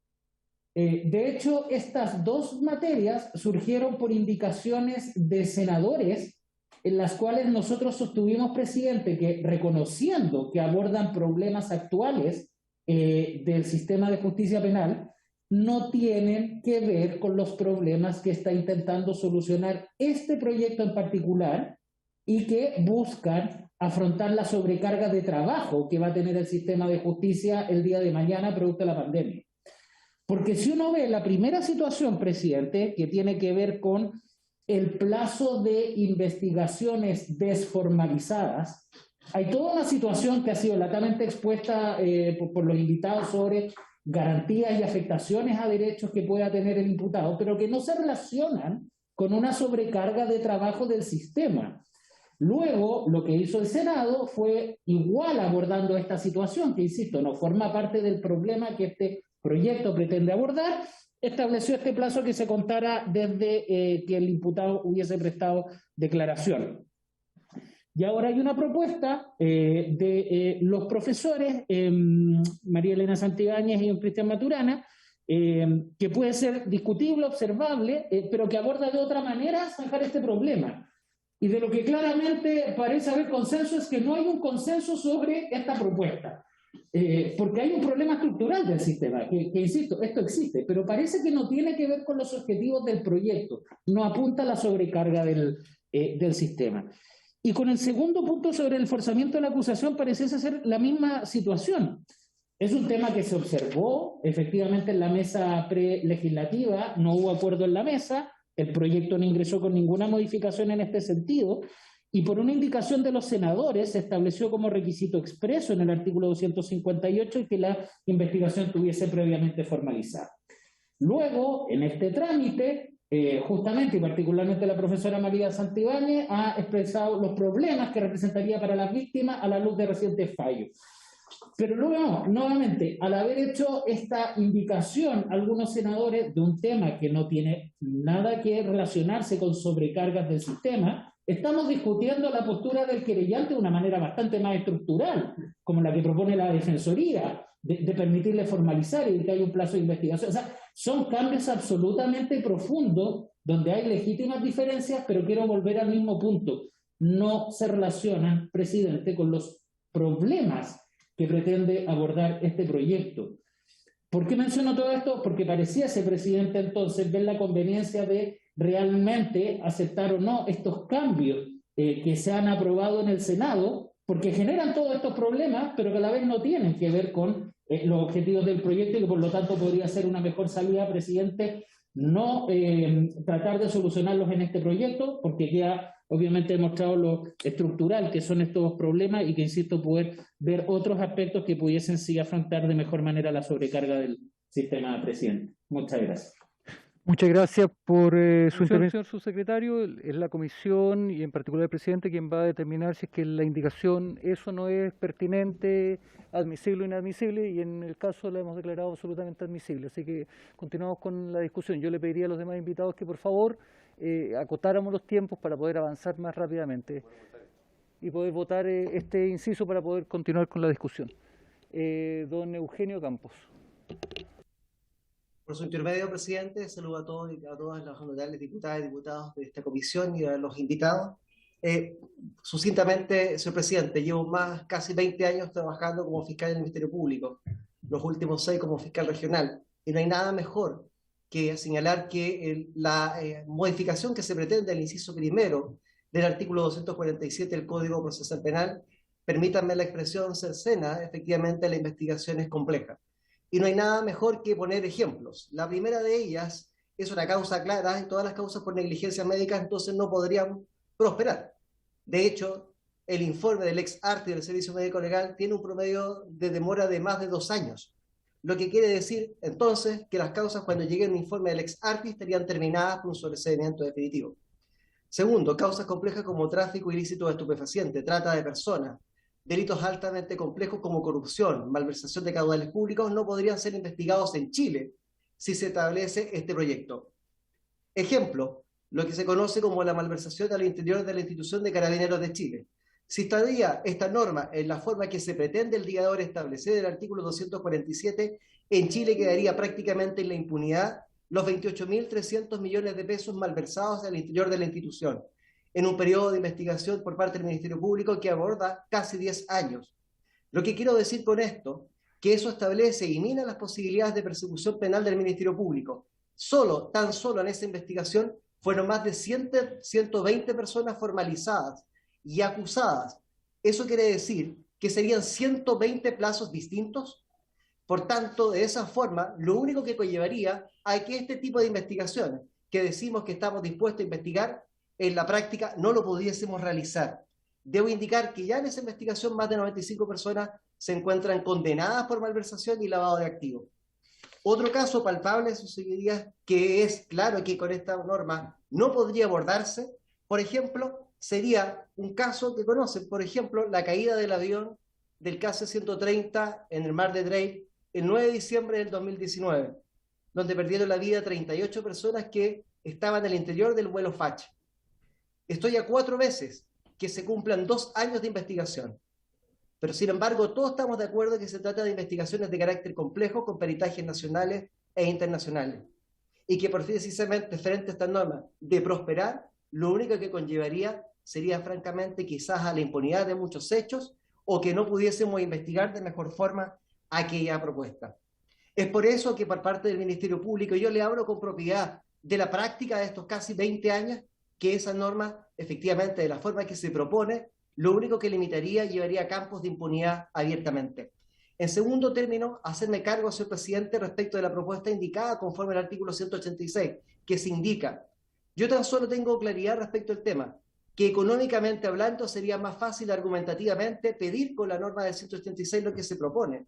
De hecho, estas dos materias surgieron por indicaciones de senadores en las cuales nosotros sostuvimos, presidente, que reconociendo que abordan problemas actuales del sistema de justicia penal, no tienen que ver con los problemas que está intentando solucionar este proyecto en particular y que buscan afrontar la sobrecarga de trabajo que va a tener el sistema de justicia el día de mañana producto de la pandemia. Porque si uno ve la primera situación, presidente, que tiene que ver con el plazo de investigaciones desformalizadas, hay toda una situación que ha sido latamente expuesta por los invitados sobre garantías y afectaciones a derechos que pueda tener el imputado, pero que no se relacionan con una sobrecarga de trabajo del sistema. Luego, lo que hizo el Senado fue igual abordando esta situación, que insisto, no forma parte del problema que este proyecto pretende abordar, estableció este plazo que se contara desde que el imputado hubiese prestado declaración. Y ahora hay una propuesta de los profesores, María Elena Santibáñez y Cristian Maturana, que puede ser discutible, observable, pero que aborda de otra manera zanjar este problema. Y de lo que claramente parece haber consenso es que no hay un consenso sobre esta propuesta. Porque hay un problema estructural del sistema, que insisto, esto existe, pero parece que no tiene que ver con los objetivos del proyecto, no apunta a la sobrecarga del sistema. Y con el segundo punto sobre el forzamiento de la acusación pareciese ser la misma situación. Es un tema que se observó efectivamente en la mesa prelegislativa, no hubo acuerdo en la mesa, el proyecto no ingresó con ninguna modificación en este sentido, y por una indicación de los senadores se estableció como requisito expreso en el artículo 258 y que la investigación estuviese previamente formalizada. Luego, en este trámite, justamente y particularmente la profesora María Santibáñez ha expresado los problemas que representaría para las víctimas a la luz de recientes fallos. Pero luego, nuevamente, al haber hecho esta indicación algunos senadores de un tema que no tiene nada que relacionarse con sobrecargas del sistema, estamos discutiendo la postura del querellante de una manera bastante más estructural, como la que propone la Defensoría, de permitirle formalizar y que haya un plazo de investigación. O sea, son cambios absolutamente profundos donde hay legítimas diferencias, pero quiero volver al mismo punto. No se relacionan, presidente, con los problemas que pretende abordar este proyecto. ¿Por qué menciono todo esto? Porque parecía ese presidente entonces ver la conveniencia de realmente aceptar o no estos cambios que se han aprobado en el Senado, porque generan todos estos problemas, pero que a la vez no tienen que ver con los objetivos del proyecto y que por lo tanto podría ser una mejor salida, presidente, no tratar de solucionarlos en este proyecto, porque queda obviamente demostrado lo estructural que son estos problemas y que, insisto, poder ver otros aspectos que pudiesen sí afrontar de mejor manera la sobrecarga del sistema, presidente. Muchas gracias. Muchas gracias por su intervención, señor subsecretario. Es la comisión y en particular el presidente quien va a determinar si es que la indicación eso no es pertinente, admisible o inadmisible, y en el caso la hemos declarado absolutamente admisible. Así que continuamos con la discusión. Yo le pediría a los demás invitados que por favor acotáramos los tiempos para poder avanzar más rápidamente y poder votar este inciso para poder continuar con la discusión. Don Eugenio Campos. Por su intermedio, presidente, saludo a todos y a todas las honorables diputadas y diputados de esta comisión y a los invitados. Sucintamente, señor presidente, llevo casi 20 años trabajando como fiscal del Ministerio Público, los últimos 6 como fiscal regional, y no hay nada mejor que señalar que la modificación que se pretende al inciso primero del artículo 247 del Código Procesal Penal, permítanme la expresión, cercena efectivamente la investigación es compleja. Y no hay nada mejor que poner ejemplos. La primera de ellas es una causa clara y todas las causas por negligencia médica entonces no podrían prosperar. De hecho, el informe del ex arte del Servicio Médico Legal tiene un promedio de demora de más de 2 años. Lo que quiere decir, entonces, que las causas cuando llegue un informe del ex arte estarían terminadas por un sobreseimiento definitivo. Segundo, causas complejas como tráfico ilícito de estupefacientes, trata de personas, delitos altamente complejos como corrupción, malversación de caudales públicos no podrían ser investigados en Chile si se establece este proyecto. Ejemplo, lo que se conoce como la malversación al interior de la institución de Carabineros de Chile. Si estaría esta norma en la forma que se pretende el día de ahora establecer el artículo 247, en Chile quedaría prácticamente en la impunidad los 28.300 millones de pesos malversados al interior de la institución, en un periodo de investigación por parte del Ministerio Público que aborda casi 10 años. Lo que quiero decir con esto, que eso establece y mina las posibilidades de persecución penal del Ministerio Público. Tan solo en esa investigación fueron más de 120 personas formalizadas y acusadas. Eso quiere decir que serían 120 plazos distintos. Por tanto, de esa forma, lo único que conllevaría a que este tipo de investigaciones que decimos que estamos dispuestos a investigar, en la práctica no lo pudiésemos realizar. Debo indicar que ya en esa investigación más de 95 personas se encuentran condenadas por malversación y lavado de activos. Otro caso palpable, señorías, que es claro que con esta norma no podría abordarse, por ejemplo, sería un caso que conocen, por ejemplo, la caída del avión del KC-130 en el mar de Drake el 9 de diciembre del 2019, donde perdieron la vida 38 personas que estaban al interior del vuelo FACH. Estoy a 4 veces que se cumplan 2 años de investigación. Pero sin embargo, todos estamos de acuerdo que se trata de investigaciones de carácter complejo con peritajes nacionales e internacionales. Y que precisamente frente a esta norma de prosperar, lo único que conllevaría sería francamente quizás a la impunidad de muchos hechos o que no pudiésemos investigar de mejor forma aquella propuesta. Es por eso que por parte del Ministerio Público yo le hablo con propiedad de la práctica de estos casi 20 años que esa norma, efectivamente, de la forma que se propone, lo único que limitaría llevaría a campos de impunidad abiertamente. En segundo término, hacerme cargo, señor presidente, respecto de la propuesta indicada conforme al artículo 186, que se indica. Yo tan solo tengo claridad respecto al tema, que económicamente hablando sería más fácil argumentativamente pedir con la norma del 186 lo que se propone,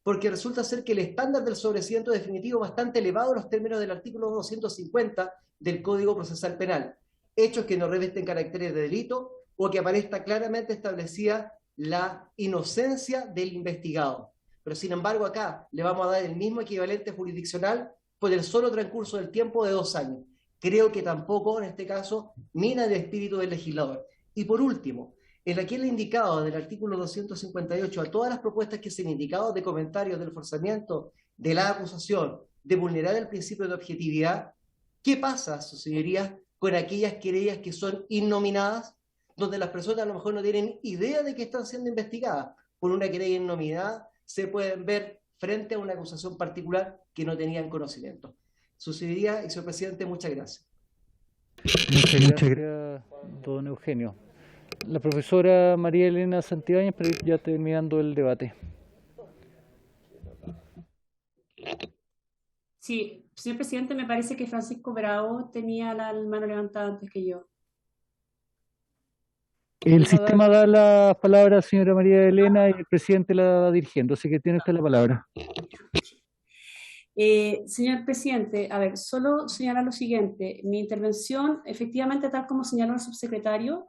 porque resulta ser que el estándar del sobreseimiento definitivo es bastante elevado en los términos del artículo 250 del Código Procesal Penal, hechos que no revisten caracteres de delito o que aparezca claramente establecida la inocencia del investigado. Pero sin embargo acá le vamos a dar el mismo equivalente jurisdiccional por el solo transcurso del tiempo de 2 años. Creo que tampoco en este caso mina el espíritu del legislador. Y por último, en aquel indicado del artículo 258 a todas las propuestas que se han indicado de comentarios del forzamiento de la acusación, de vulnerar el principio de objetividad, ¿qué pasa, sus señorías, con aquellas querellas que son innominadas, donde las personas a lo mejor no tienen idea de que están siendo investigadas? Por una querella innominada se pueden ver frente a una acusación particular que no tenían conocimiento. Su señoría y señor presidente, muchas gracias. Muchas gracias, don Eugenio. La profesora María Elena Santibáñez, para ir ya terminando el debate. Sí, señor presidente, me parece que Francisco Bravo tenía la mano levantada antes que yo. El sistema da la palabra a la señora María Elena y el presidente la va dirigiendo, así que tiene usted la palabra. Señor presidente, a ver, solo señalar lo siguiente. Mi intervención, efectivamente, tal como señaló el subsecretario,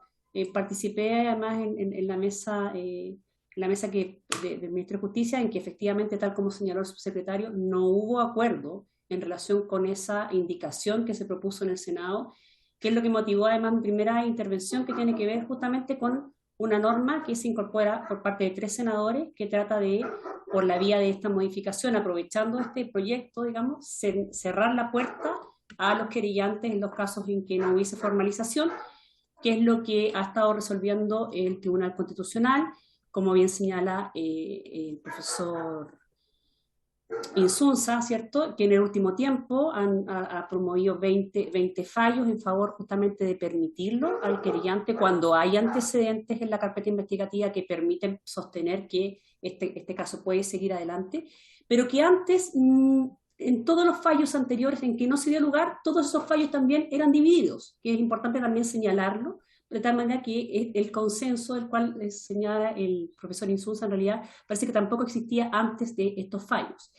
participé además en la mesa, del Ministerio de Justicia, en que efectivamente, tal como señaló el subsecretario, no hubo acuerdo en relación con esa indicación que se propuso en el Senado, que es lo que motivó además mi primera intervención, que tiene que ver justamente con una norma que se incorpora por parte de 3 senadores que trata de, por la vía de esta modificación, aprovechando este proyecto, digamos, cerrar la puerta a los querellantes en los casos en que no hubiese formalización, que es lo que ha estado resolviendo el Tribunal Constitucional, como bien señala el profesor Insunza, ¿cierto?, que en el último tiempo ha promovido 20 fallos en favor justamente de permitirlo al querellante cuando hay antecedentes en la carpeta investigativa que permiten sostener que este caso puede seguir adelante, pero que antes, en todos los fallos anteriores en que no se dio lugar, todos esos fallos también eran divididos, que es importante también señalarlo, de tal manera que el consenso del cual señala el profesor Insunza en realidad parece que tampoco existía antes de estos fallos.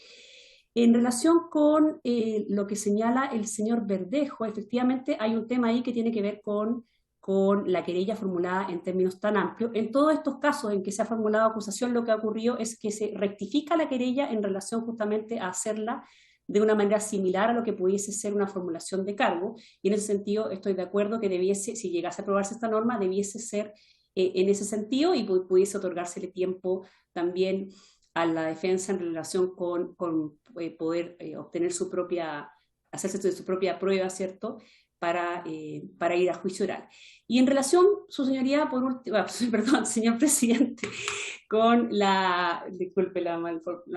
En relación con lo que señala el señor Verdejo, efectivamente hay un tema ahí que tiene que ver con la querella formulada en términos tan amplios. En todos estos casos en que se ha formulado acusación, lo que ha ocurrido es que se rectifica la querella en relación justamente a hacerla de una manera similar a lo que pudiese ser una formulación de cargo, y en ese sentido estoy de acuerdo que debiese, si llegase a aprobarse esta norma, debiese ser en ese sentido y pudiese otorgársele tiempo también a la defensa en relación con poder obtener hacerse su propia prueba, ¿cierto?, para ir a juicio oral. Y en relación, su señoría, por último, perdón, señor presidente, con disculpe la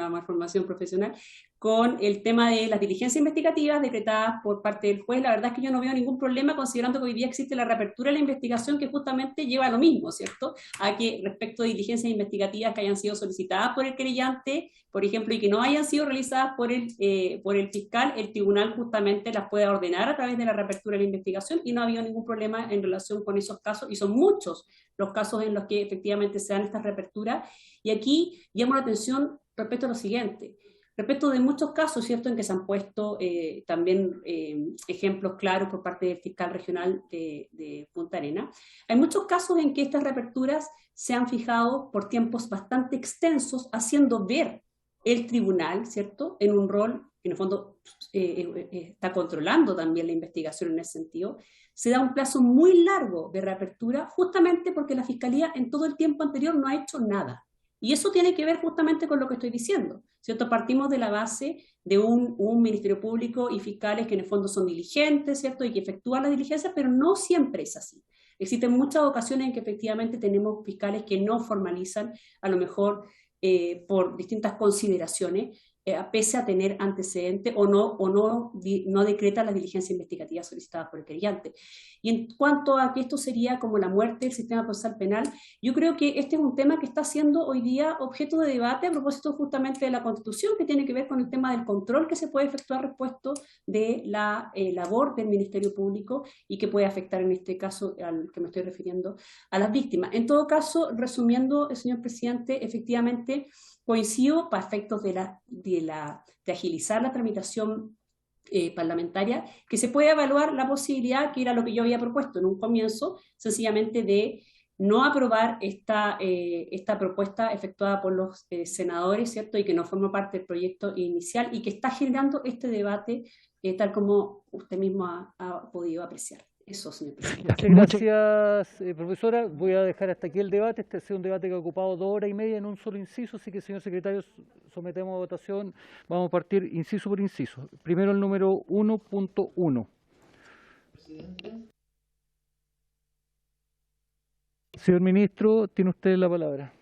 malformación profesional, con el tema de las diligencias investigativas decretadas por parte del juez. La verdad es que yo no veo ningún problema, considerando que hoy día existe la reapertura de la investigación, que justamente lleva a lo mismo, ¿cierto? A que respecto de diligencias investigativas que hayan sido solicitadas por el querellante, por ejemplo, y que no hayan sido realizadas por el fiscal, el tribunal justamente las puede ordenar a través de la reapertura de la investigación, y no ha habido ningún problema en relación con esos casos, y son muchos los casos en los que efectivamente se dan estas reaperturas. Y aquí llamo la atención respecto a lo siguiente. Respecto de muchos casos, ¿cierto?, en que se han puesto también ejemplos claros por parte del fiscal regional de Punta Arenas, hay muchos casos en que estas reaperturas se han fijado por tiempos bastante extensos, haciendo ver el tribunal, ¿cierto?, en un rol que en el fondo está controlando también la investigación en ese sentido. Se da un plazo muy largo de reapertura justamente porque la Fiscalía en todo el tiempo anterior no ha hecho nada. Y eso tiene que ver justamente con lo que estoy diciendo, ¿cierto? Partimos de la base de un Ministerio Público y fiscales que en el fondo son diligentes, ¿cierto? Y que efectúan las diligencias, pero no siempre es así. Existen muchas ocasiones en que efectivamente tenemos fiscales que no formalizan, a lo mejor por distintas consideraciones, pese a tener antecedentes o no decretan las diligencias investigativas solicitadas por el querellante. Y en cuanto a que esto sería como la muerte del sistema procesal penal, yo creo que este es un tema que está siendo hoy día objeto de debate a propósito justamente de la Constitución, que tiene que ver con el tema del control que se puede efectuar respecto de la labor del Ministerio Público y que puede afectar en este caso, al que me estoy refiriendo, a las víctimas. En todo caso, resumiendo, señor presidente, efectivamente coincido para efectos de agilizar la tramitación parlamentaria, que se puede evaluar la posibilidad, que era lo que yo había propuesto en un comienzo, sencillamente de no aprobar esta propuesta efectuada por los senadores, ¿cierto?, y que no forma parte del proyecto inicial y que está generando este debate tal como usted mismo ha podido apreciar. Eso, señor presidente. Muchas gracias, profesora. Voy a dejar hasta aquí el debate. Este ha sido un debate que ha ocupado 2 horas y media en un solo inciso, así que, señor secretario, sometemos a votación. Vamos a partir inciso por inciso. Primero el número 1.1. Señor ministro, tiene usted la palabra.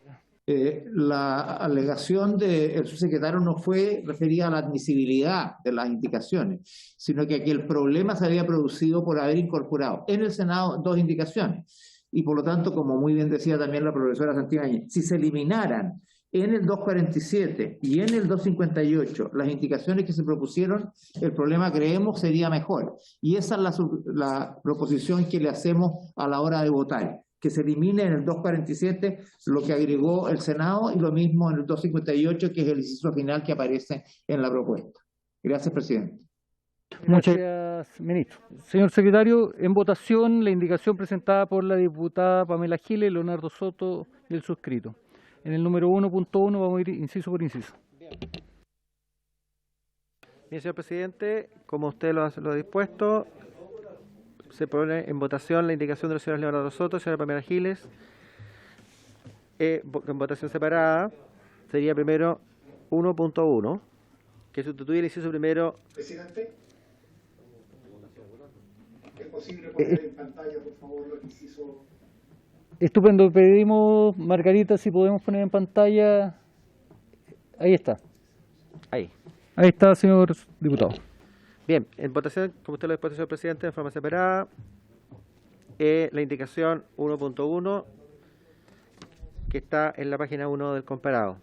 La alegación del subsecretario no fue referida a la admisibilidad de las indicaciones, sino que aquí el problema se había producido por haber incorporado en el Senado 2 indicaciones. Y por lo tanto, como muy bien decía también la profesora Santibáñez, si se eliminaran en el 247 y en el 258 las indicaciones que se propusieron, el problema, creemos, sería mejor. Y esa es la proposición que le hacemos a la hora de votar, que se elimine en el 247 lo que agregó el Senado y lo mismo en el 258, que es el inciso final que aparece en la propuesta. Gracias, presidente. Muchas gracias, ministro. Señor secretario, en votación la indicación presentada por la diputada Pamela Giles, Leonardo Soto y el suscrito. En el número 1.1 vamos a ir inciso por inciso. Bien, señor presidente, como usted lo ha dispuesto, se pone en votación la indicación de los señores Leonardo Soto y señora Pamela Giles. En votación separada sería primero 1.1, que sustituye el inciso primero. Presidente, ¿es posible poner en pantalla, por favor, los incisos? Estupendo, pedimos, Margarita, si podemos poner en pantalla. Ahí está. Ahí está, señor diputado. Bien, en votación, como usted lo ha dispuesto, señor presidente, en forma separada, la indicación 1.1, que está en la página 1 del comparado.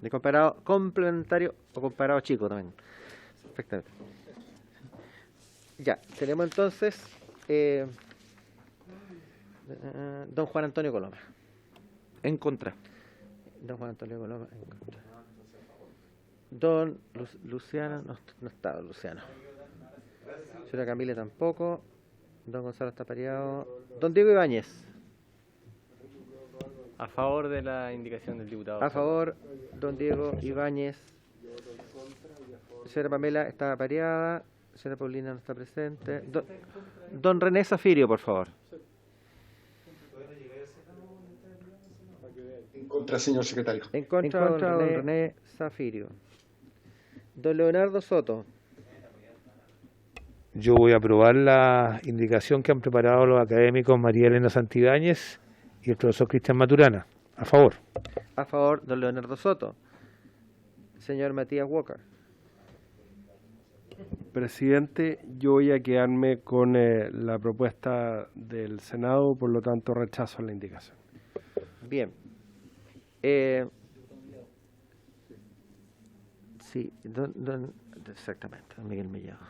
De comparado complementario o comparado chico también. Perfectamente. Ya, tenemos entonces Don Juan Antonio Coloma. En contra. Don Juan Antonio Coloma, en contra. Don Luciano, no está don Luciano. Señora Camila tampoco. Don Gonzalo está pareado. Don Diego Ibáñez. A favor de la indicación del diputado. A favor, don Diego Ibáñez. Señora Pamela está pareada. Señora Paulina no está presente. Don René Zafirio, por favor. En contra, señor secretario. En contra, don René Zafirio. Don Leonardo Soto. Yo voy a aprobar la indicación que han preparado los académicos María Elena Santibáñez y el profesor Cristian Maturana. A favor. A favor, don Leonardo Soto. Señor Matías Walker. Presidente, yo voy a quedarme con la propuesta del Senado, por lo tanto rechazo la indicación. Bien. Sí, exactamente, don Miguel Mellado.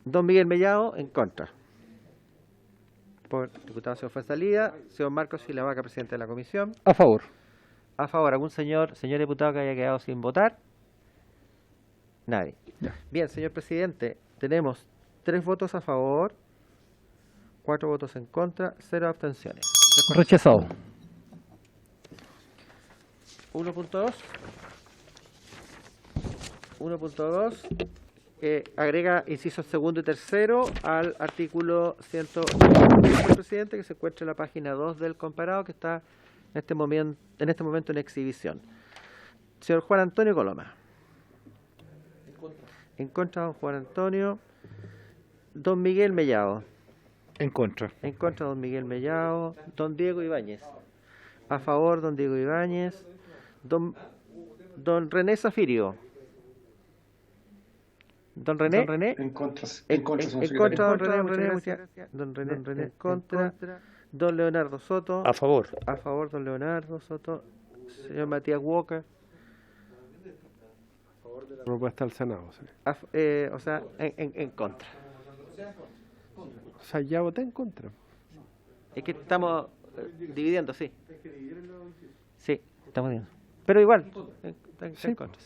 Don Miguel Mellado, en contra. Por diputado señor Fuenzalía, señor Marcos Silavaca, presidente de la comisión. A favor. A favor, ¿algún señor diputado que haya quedado sin votar? Nadie. Ya. Bien, señor presidente, tenemos 3 votos a favor, 4 votos en contra, 0 abstenciones. Rechazado. 1.2. 1.2. Agrega incisos segundo y tercero al artículo 108 del presidente, que se encuentra en la página 2 del comparado, que está en este momento en exhibición. Señor Juan Antonio Coloma. En contra, don Juan Antonio. Don Miguel Mellado. En contra. En contra, don Miguel Mellado. Don Diego Ibáñez. A favor, don Diego Ibáñez. Don René Zafirio. Don René. En contra, En contra, don René. muchas gracias. Don René, en contra. Don Leonardo Soto. A favor. A favor, don Leonardo Soto. Señor Matías Walker. La propuesta del Senado. Sí. O sea, en contra. O sea, ya voté en contra. Es que estamos dividiendo, sí. Sí, estamos dividiendo. Pero igual, en contra, sí, contra.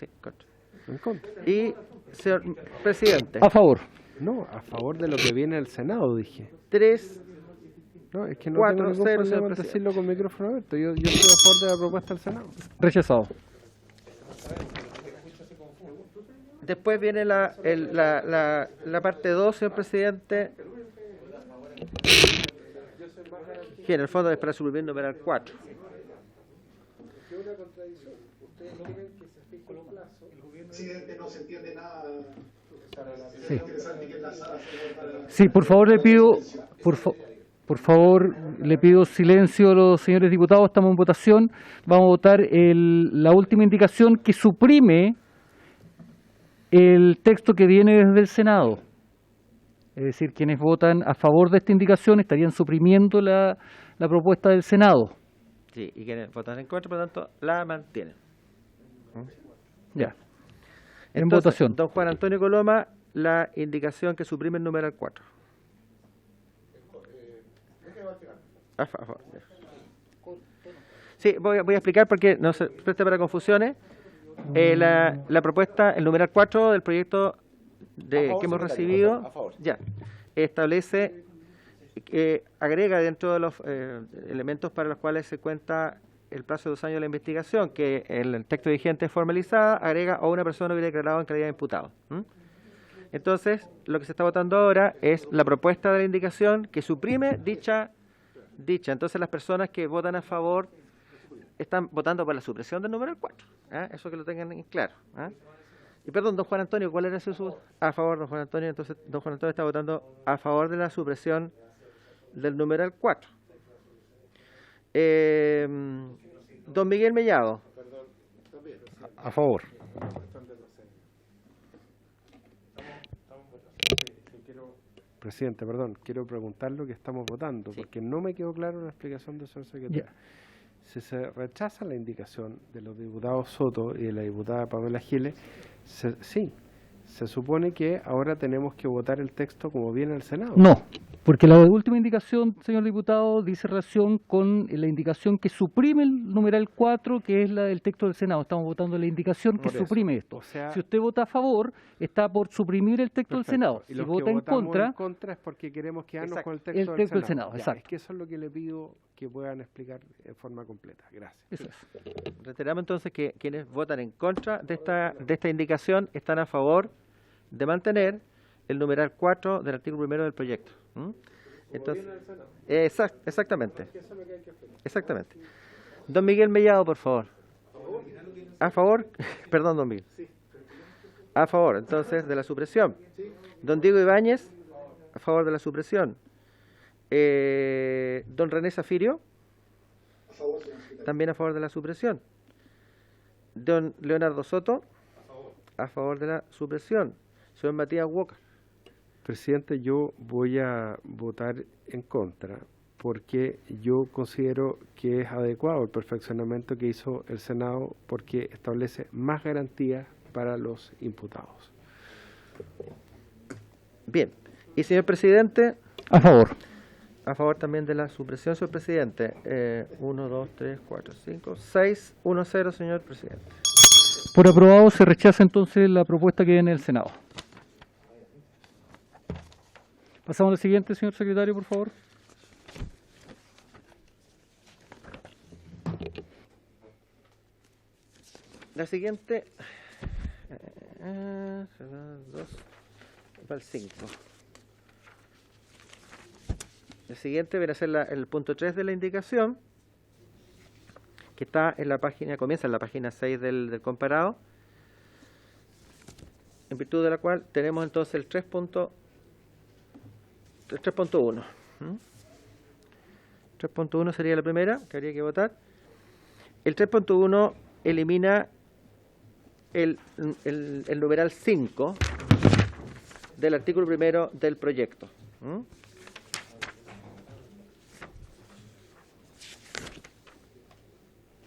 En contra. Y, señor presidente. A favor. No, a favor de lo que viene del Senado, dije. 3. No, es que no 4, tengo ningún 0, problema en señor decirlo con micrófono abierto. Yo estoy a favor de la propuesta del Senado. Rechazado. Después viene la parte 2, señor presidente, que en el fondo es para suprimir numeral 4. Presidente, no se entiende nada. Sí. Sí, por favor le pido, por favor le pido silencio a los señores diputados. Estamos en votación. Vamos a votar la última indicación que suprime el texto que viene desde el Senado. Es decir, quienes votan a favor de esta indicación estarían suprimiendo la propuesta del Senado. Sí, y quienes votan en contra, por lo tanto, la mantienen. Ya. En Entonces, votación. don Juan Antonio Coloma, la indicación que suprime el numeral 4. A favor. Sí, voy a explicar porque no se preste para confusiones. La propuesta, el numeral 4 del proyecto que hemos recibido, ya establece, agrega dentro de los elementos para los cuales se cuenta el plazo de 2 años de la investigación, que en el texto vigente formalizada, agrega a una persona que hubiera declarado en calidad de imputado. Entonces, lo que se está votando ahora es la propuesta de la indicación que suprime dicha. Entonces, las personas que votan a favor están votando por la supresión del número 4. Eso que lo tengan en claro. Y perdón, don Juan Antonio, ¿cuál era su? A favor, don Juan Antonio. Entonces, don Juan Antonio está votando a favor de la supresión del numeral 4. Don Miguel Mellado. A favor. Presidente, perdón, quiero preguntar lo que estamos votando, porque no me quedó claro la explicación del señor secretario. Si se rechaza la indicación de los diputados Soto y de la diputada Pamela Giles, se supone que ahora tenemos que votar el texto como viene al Senado. No. Porque la última indicación, señor diputado, dice relación con la indicación que suprime el numeral 4, que es la del texto del Senado. Estamos votando la indicación que Por eso. suprime esto. O sea, si usted vota a favor, está por suprimir el texto del Senado. Y Si los vota que en votamos contra, es porque queremos quedarnos Exacto. con el El texto, texto del Senado, Ya, exacto. es que eso es lo que le pido que puedan explicar en forma completa. Gracias. eso es. Reiteramos entonces que quienes votan en contra de esta indicación están a favor de mantener el numeral 4 del artículo 1 del proyecto. Entonces, exactamente. Exactamente. Don Miguel Mellado, por favor. ¿A favor? Perdón, don Miguel. A favor, entonces, de la supresión. Don Diego Ibáñez, a favor de la supresión. Don René Zafirio, también a favor de la supresión. Don Leonardo Soto, a favor de la supresión. Señor Matías Walker. Presidente, yo voy a votar en contra porque yo considero que es adecuado el perfeccionamiento que hizo el Senado porque establece más garantías para los imputados. Bien. Y señor presidente. A favor. A favor también de la supresión, señor presidente. 1, 2, 3, 4, 5, 6, 1, 0, señor presidente. Por aprobado se rechaza entonces la propuesta que viene del Senado. Pasamos al siguiente, señor secretario, por favor. La siguiente. 2 para el 5. El siguiente viene a ser el punto 3 de la indicación, que está en la página, comienza en la página 6 del comparado, en virtud de la cual tenemos entonces el 3.1. 3.1 sería la primera que habría que votar. El 3.1 elimina el numeral 5 del artículo primero del proyecto.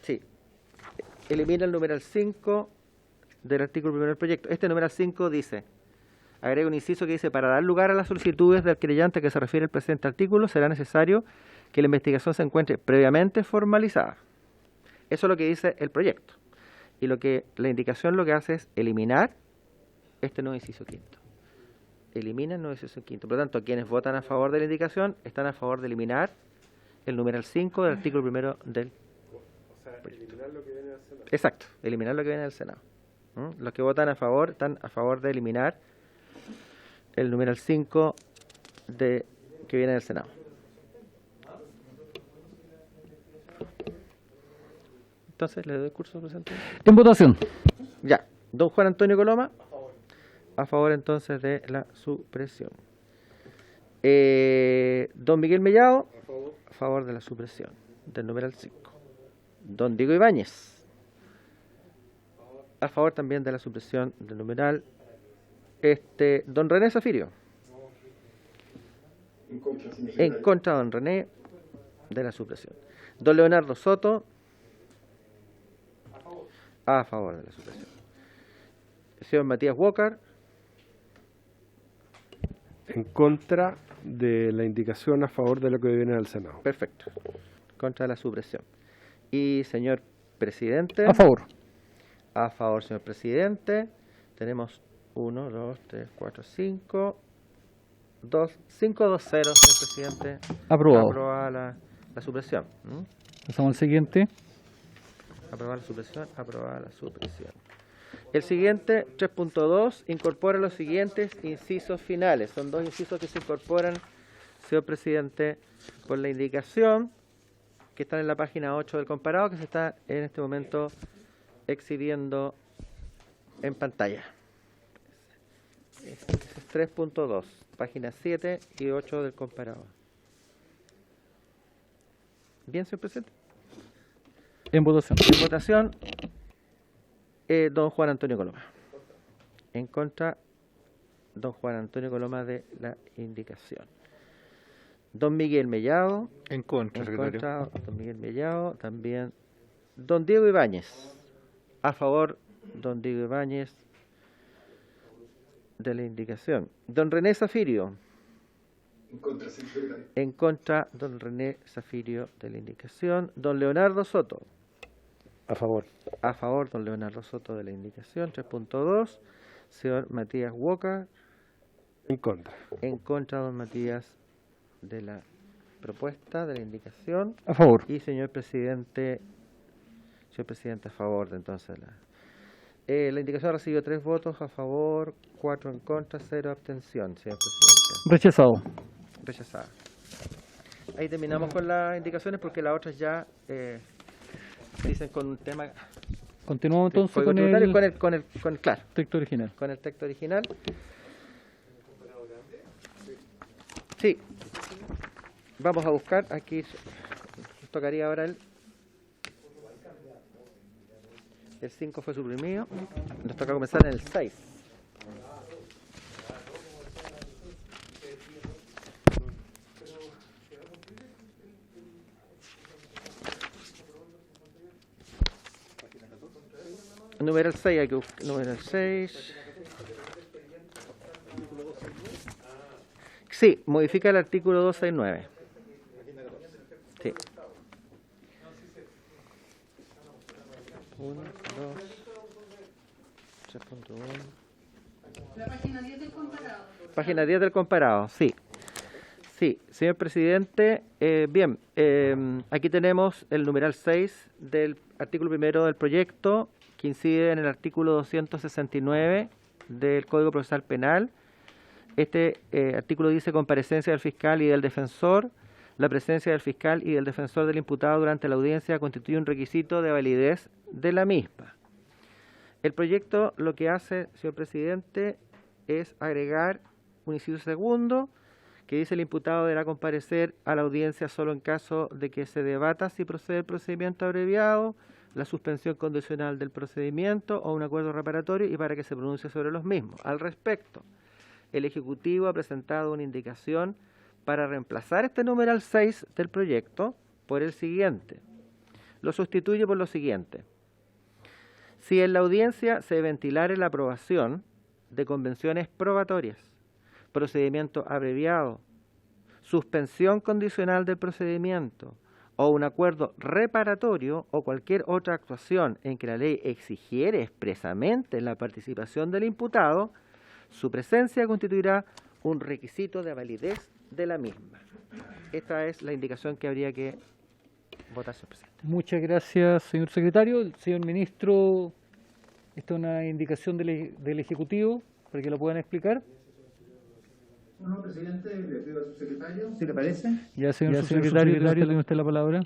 Sí, elimina el numeral 5 del artículo primero del proyecto. Este numeral 5 dice, agrega un inciso que dice, para dar lugar a las solicitudes del querellante que se refiere al presente artículo, será necesario que la investigación se encuentre previamente formalizada. Eso es lo que dice el proyecto. Y la indicación lo que hace es eliminar este nuevo inciso quinto. Elimina el nuevo inciso quinto. Por lo tanto, quienes votan a favor de la indicación están a favor de eliminar el numeral 5 del artículo primero del proyecto. Eliminar lo que viene del Senado. Exacto, eliminar lo que viene del Senado. Los que votan a favor están a favor de eliminar el numeral 5 que viene del Senado. Entonces, ¿le doy el curso, presidente? En votación. Ya. Don Juan Antonio Coloma. A favor entonces de la supresión. Don Miguel Mellado. A favor de la supresión del numeral 5. Don Diego Ibáñez. A favor también de la supresión del numeral. Don René Zafirio. En contra, don René, de la supresión. Don Leonardo Soto. A favor de la supresión. El señor Matías Walker. En contra de la indicación a favor de lo que viene del Senado. Perfecto. Contra la supresión. Y señor presidente. A favor. A favor, señor presidente. Tenemos 1, 2, 3, 4, 5. 5, 2, 0, señor presidente. Aprobado. Aprobada la supresión. Pasamos al siguiente. Aprobada la supresión. Aprobada la supresión. El siguiente, 3.2, incorpora los siguientes incisos finales. Son dos incisos que se incorporan, señor presidente, por la indicación que están en la página 8 del comparado, que se está en este momento exhibiendo en pantalla. Es 3.2, página 7 y 8 del comparado. Bien, señor presidente. En votación. En votación, don Juan Antonio Coloma. En contra, don Juan Antonio Coloma de la indicación. Don Miguel Mellado. En contra, secretario. Contra, don Miguel Mellado. También. Don Diego Ibáñez. A favor, don Diego Ibáñez de la indicación. Don René Zafirio. En contra, don René Zafirio de la indicación. Don Leonardo Soto. A favor. A favor, don Leonardo Soto de la indicación. 3.2. Señor Matías Walker. En contra. En contra, don Matías, de la propuesta, de la indicación. A favor. Y señor presidente a favor de entonces. La indicación ha recibido 3 votos a favor, 4 en contra, 0 abstención, señor presidente. Rechazado. Rechazada. Ahí terminamos con las indicaciones porque las otras ya dicen con un tema. Continuamos entonces Código con tributario, el claro, texto original. con el texto original. Sí. Vamos a buscar aquí. Tocaría ahora el 5 fue suprimido. Nos toca comenzar en el 6. Numeral 6, hay que buscar. Numeral 6. Sí, modifica el artículo 269. Sí. 1, 2, 3.1. La página 10 del comparado. Página 10 del comparado, sí. Sí, señor presidente, bien, aquí tenemos el numeral 6 del artículo primero del proyecto, que incide en el artículo 269 del Código Procesal Penal. Este artículo dice: comparecencia del fiscal y del defensor. La presencia del fiscal y del defensor del imputado durante la audiencia constituye un requisito de validez de la misma. El proyecto lo que hace, señor presidente, es agregar un inciso segundo que dice: el imputado deberá comparecer a la audiencia solo en caso de que se debata si procede el procedimiento abreviado, la suspensión condicional del procedimiento o un acuerdo reparatorio, y para que se pronuncie sobre los mismos. Al respecto, el Ejecutivo ha presentado una indicación para reemplazar este numeral 6 del proyecto por el siguiente. Lo sustituye por lo siguiente: si en la audiencia se ventilare la aprobación de convenciones probatorias, procedimiento abreviado, suspensión condicional del procedimiento o un acuerdo reparatorio o cualquier otra actuación en que la ley exigiere expresamente la participación del imputado, su presencia constituirá un requisito de validez de la misma. Esta es la indicación que habría que votar, señor presidente. Muchas gracias, señor secretario. El señor ministro, esta es una indicación del Ejecutivo para que lo puedan explicar. Bueno, presidente, le pido a su secretario, si le parece. Ya, señor subsecretario, tiene usted la palabra.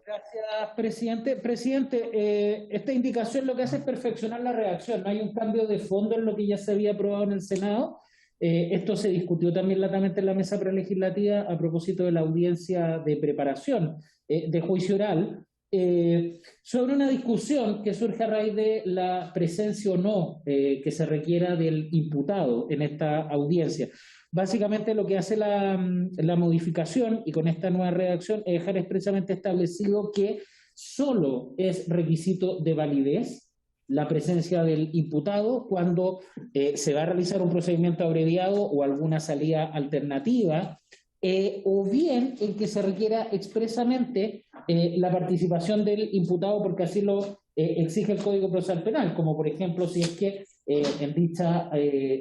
Gracias, presidente. Presidente, esta indicación lo que hace es perfeccionar la redacción. No hay un cambio de fondo en lo que ya se había aprobado en el Senado. Esto se discutió también latamente en la mesa prelegislativa a propósito de la audiencia de preparación de juicio oral, sobre una discusión que surge a raíz de la presencia o no que se requiera del imputado en esta audiencia. Básicamente lo que hace la modificación, y con esta nueva redacción, es dejar expresamente establecido que solo es requisito de validez la presencia del imputado cuando se va a realizar un procedimiento abreviado o alguna salida alternativa, o bien en que se requiera expresamente la participación del imputado porque así lo exige el Código Procesal Penal, como por ejemplo si es que en dicha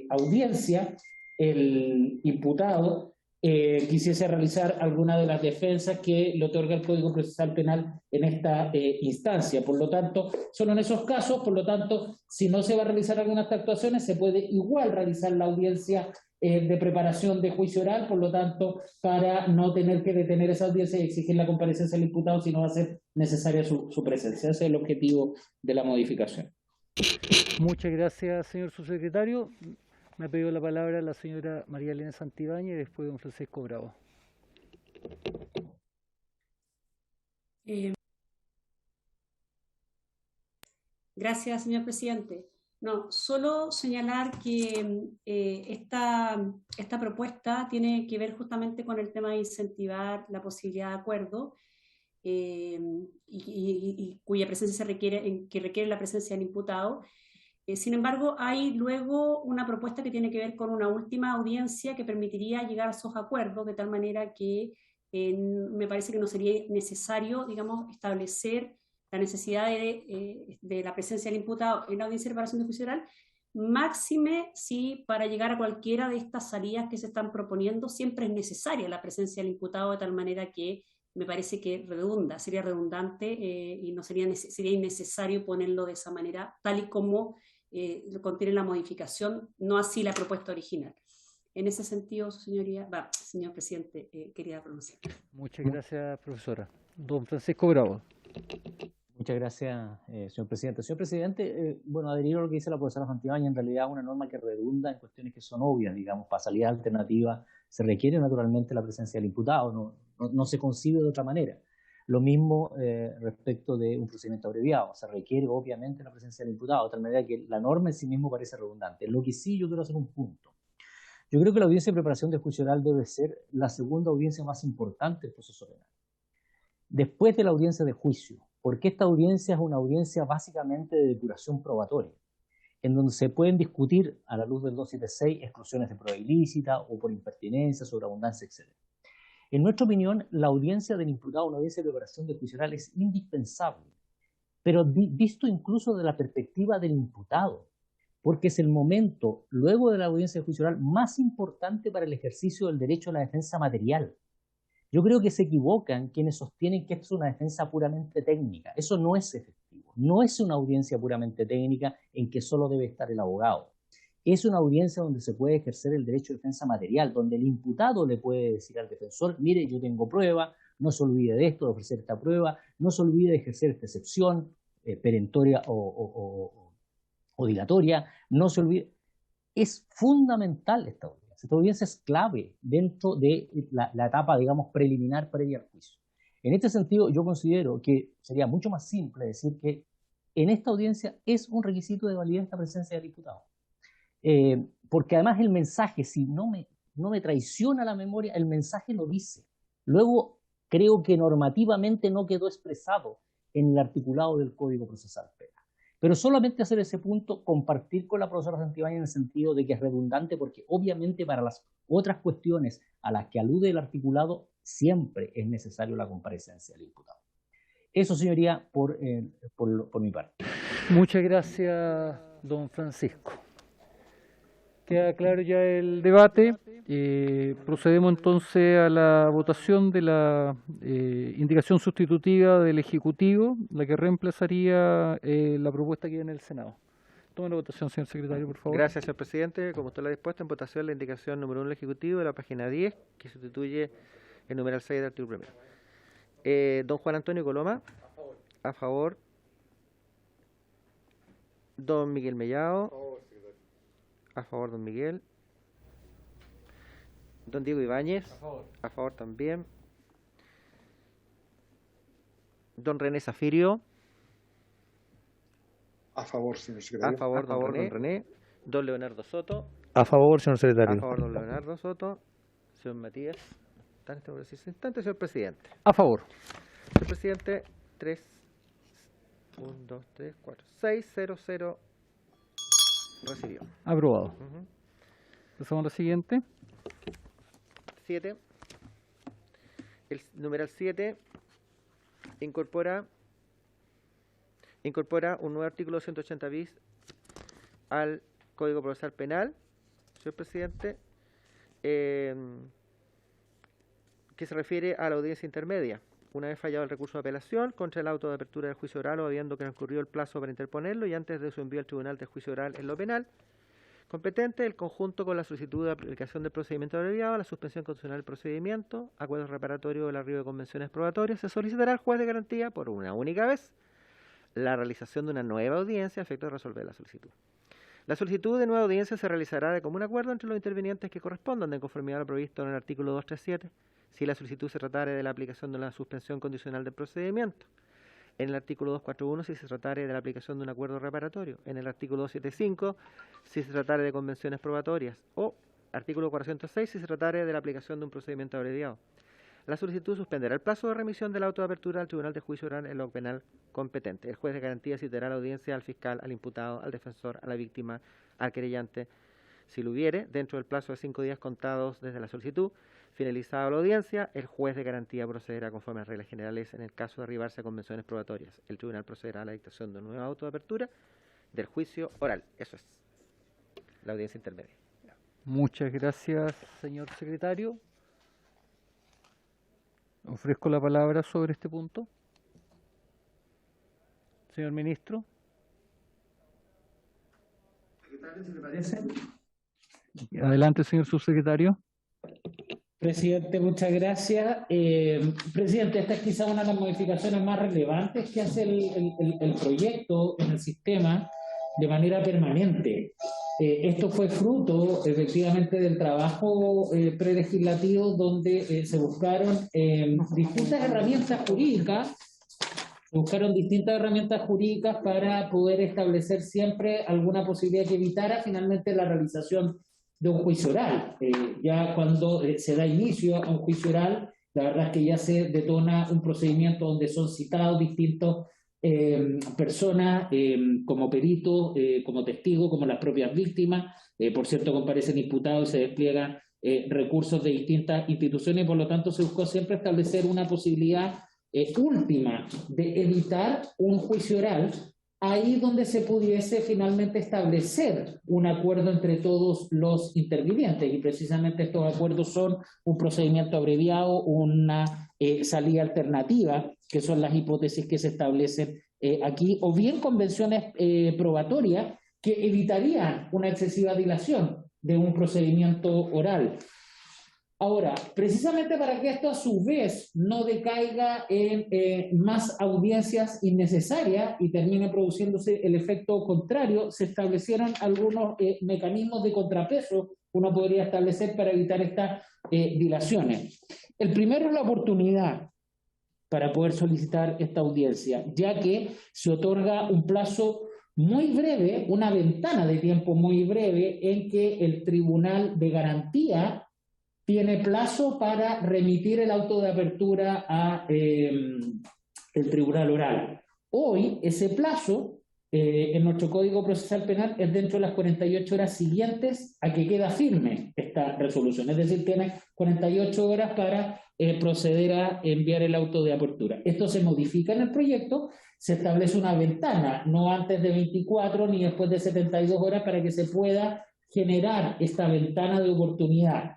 audiencia el imputado quisiese realizar alguna de las defensas que le otorga el Código Procesal Penal en esta instancia. Por lo tanto, solo en esos casos, por lo tanto, si no se va a realizar algunas de estas actuaciones, se puede igual realizar la audiencia de preparación de juicio oral, por lo tanto, para no tener que detener esa audiencia y exigir la comparecencia del imputado, si no va a ser necesaria su presencia. Ese es el objetivo de la modificación. Muchas gracias, señor subsecretario. Me ha pedido la palabra la señora María Elena Santibáñez y después don Francisco Bravo. Gracias, señor presidente. No, solo señalar que esta propuesta tiene que ver justamente con el tema de incentivar la posibilidad de acuerdo y cuya presencia que requiere la presencia del imputado. Sin embargo, hay luego una propuesta que tiene que ver con una última audiencia que permitiría llegar a esos acuerdos, de tal manera que me parece que no sería necesario, digamos, establecer la necesidad de la presencia del imputado en la audiencia de reparación de juicio oral, máxime si para llegar a cualquiera de estas salidas que se están proponiendo siempre es necesaria la presencia del imputado, de tal manera que me parece que sería redundante y no sería innecesario ponerlo de esa manera, tal y como contiene la modificación, no así la propuesta original. En ese sentido, señor presidente, quería pronunciar. Muchas gracias, profesora. Don Francisco Bravo. Muchas gracias, señor presidente. Señor presidente, bueno, adherir a lo que dice la profesora Santibáñez, en realidad es una norma que redunda en cuestiones que son obvias, digamos, para salida alternativa se requiere naturalmente la presencia del imputado, no se concibe de otra manera. Lo mismo respecto de un procedimiento abreviado, se requiere obviamente la presencia del imputado, de tal manera que la norma en sí mismo parece redundante. Lo que sí yo quiero hacer un punto. Yo creo que la audiencia de preparación de juicio oral debe ser la segunda audiencia más importante del proceso penal. Después de la audiencia de juicio, porque esta audiencia es una audiencia básicamente de depuración probatoria, en donde se pueden discutir, a la luz del 276, exclusiones de prueba ilícita o por impertinencia, sobreabundancia, etc. En nuestra opinión, la audiencia del imputado, una audiencia de preparación de juicio oral, es indispensable, pero visto incluso de la perspectiva del imputado, porque es el momento, luego de la audiencia de juicio oral, más importante para el ejercicio del derecho a la defensa material. Yo creo que se equivocan quienes sostienen que esto es una defensa puramente técnica. Eso no es efectivo. No es una audiencia puramente técnica en que solo debe estar el abogado. Es una audiencia donde se puede ejercer el derecho de defensa material, donde el imputado le puede decir al defensor, mire, yo tengo prueba, no se olvide de esto, de ofrecer esta prueba, no se olvide de ejercer esta excepción perentoria o dilatoria, no se olvide. Es fundamental esta audiencia. Esta audiencia es clave dentro de la etapa, digamos, preliminar previa al juicio. En este sentido, yo considero que sería mucho más simple decir que en esta audiencia es un requisito de validez la presencia del imputado. Porque además el mensaje, si no me traiciona la memoria, el mensaje lo dice. Luego, creo que normativamente no quedó expresado en el articulado del Código Procesal Penal. Pero solamente hacer ese punto, compartir con la profesora Santibáñez en el sentido de que es redundante, porque obviamente para las otras cuestiones a las que alude el articulado, siempre es necesario la comparecencia del imputado. Eso, señoría, por mi parte. Muchas gracias, don Francisco. Queda claro ya el debate. Procedemos entonces a la votación de la indicación sustitutiva del Ejecutivo, la que reemplazaría la propuesta que hay en el Senado. Tome la votación, señor secretario, por favor. Gracias, señor presidente. Como usted lo ha dispuesto, en votación la indicación número 1 del Ejecutivo de la página 10, que sustituye el numeral 6 del artículo 1. Don Juan Antonio Coloma. A favor. Don Miguel Mellado. A favor, don Miguel. Don Diego Ibáñez. A favor también. Don René Zafirio. A favor, señor secretario. A favor, don René. Don Leonardo Soto. A favor, señor secretario. A favor, don Leonardo Soto. Señor Matías. ¿Está en este preciso instante, señor presidente? A favor. Señor presidente, 1, 2, 3, 4, 6, 0, 0. Recibió. Aprobado. Pasamos a la siguiente. 7. El numeral 7 incorpora un nuevo artículo 180 bis al Código Procesal Penal, señor presidente, que se refiere a la audiencia intermedia. Una vez fallado el recurso de apelación contra el auto de apertura del juicio oral o habiendo transcurrido el plazo para interponerlo y antes de su envío al Tribunal de Juicio Oral en lo penal competente, el conjunto con la solicitud de aplicación del procedimiento abreviado, la suspensión condicional del procedimiento, acuerdos reparatorios o el arribo de convenciones probatorias, se solicitará al juez de garantía por una única vez la realización de una nueva audiencia a efecto de resolver la solicitud. La solicitud de nueva audiencia se realizará de común acuerdo entre los intervinientes que correspondan de conformidad a lo previsto en el artículo 237, si la solicitud se tratare de la aplicación de la suspensión condicional del procedimiento. En el artículo 241, si se tratare de la aplicación de un acuerdo reparatorio. En el artículo 275, si se tratare de convenciones probatorias. O artículo 406, si se tratare de la aplicación de un procedimiento abreviado. La solicitud suspenderá el plazo de remisión del auto de apertura al Tribunal de Juicio Oral en lo penal competente. El juez de garantía citará la audiencia al fiscal, al imputado, al defensor, a la víctima, al querellante, si lo hubiere, dentro del plazo de 5 días contados desde la solicitud. Finalizada la audiencia, el juez de garantía procederá conforme a las reglas generales en el caso de arribarse a convenciones probatorias. El tribunal procederá a la dictación de un nuevo auto de apertura del juicio oral. Eso es la audiencia intermedia. Muchas gracias, señor secretario. Ofrezco la palabra sobre este punto. Señor ministro. Secretario, ¿se le parece? Adelante, señor subsecretario. Presidente, muchas gracias. Presidente, esta es quizá una de las modificaciones más relevantes que hace el proyecto en el sistema de manera permanente. Esto fue fruto, efectivamente, del trabajo prelegislativo donde se buscaron distintas herramientas jurídicas. Buscaron distintas herramientas jurídicas para poder establecer siempre alguna posibilidad que evitara finalmente la realización de un juicio oral. Ya cuando se da inicio a un juicio oral, la verdad es que ya se detona un procedimiento donde son citados distintos personas como peritos, como testigos, como las propias víctimas. Por cierto, comparecen imputados y se despliegan recursos de distintas instituciones, y por lo tanto se buscó siempre establecer una posibilidad última de evitar un juicio oral, ahí donde se pudiese finalmente establecer un acuerdo entre todos los intervinientes, y precisamente estos acuerdos son un procedimiento abreviado, una salida alternativa, que son las hipótesis que se establecen aquí, o bien convenciones probatorias que evitarían una excesiva dilación de un procedimiento oral. Ahora, precisamente para que esto a su vez no decaiga en más audiencias innecesarias y termine produciéndose el efecto contrario, se establecieron algunos mecanismos de contrapeso que uno podría establecer para evitar estas dilaciones. El primero es la oportunidad para poder solicitar esta audiencia, ya que se otorga un plazo muy breve, una ventana de tiempo muy breve en que el Tribunal de Garantía tiene plazo para remitir el auto de apertura a el Tribunal Oral. Hoy ese plazo en nuestro Código Procesal Penal es dentro de las 48 horas siguientes a que queda firme esta resolución, es decir, tiene 48 horas para proceder a enviar el auto de apertura. Esto se modifica en el proyecto, se establece una ventana, no antes de 24 ni después de 72 horas, para que se pueda generar esta ventana de oportunidad.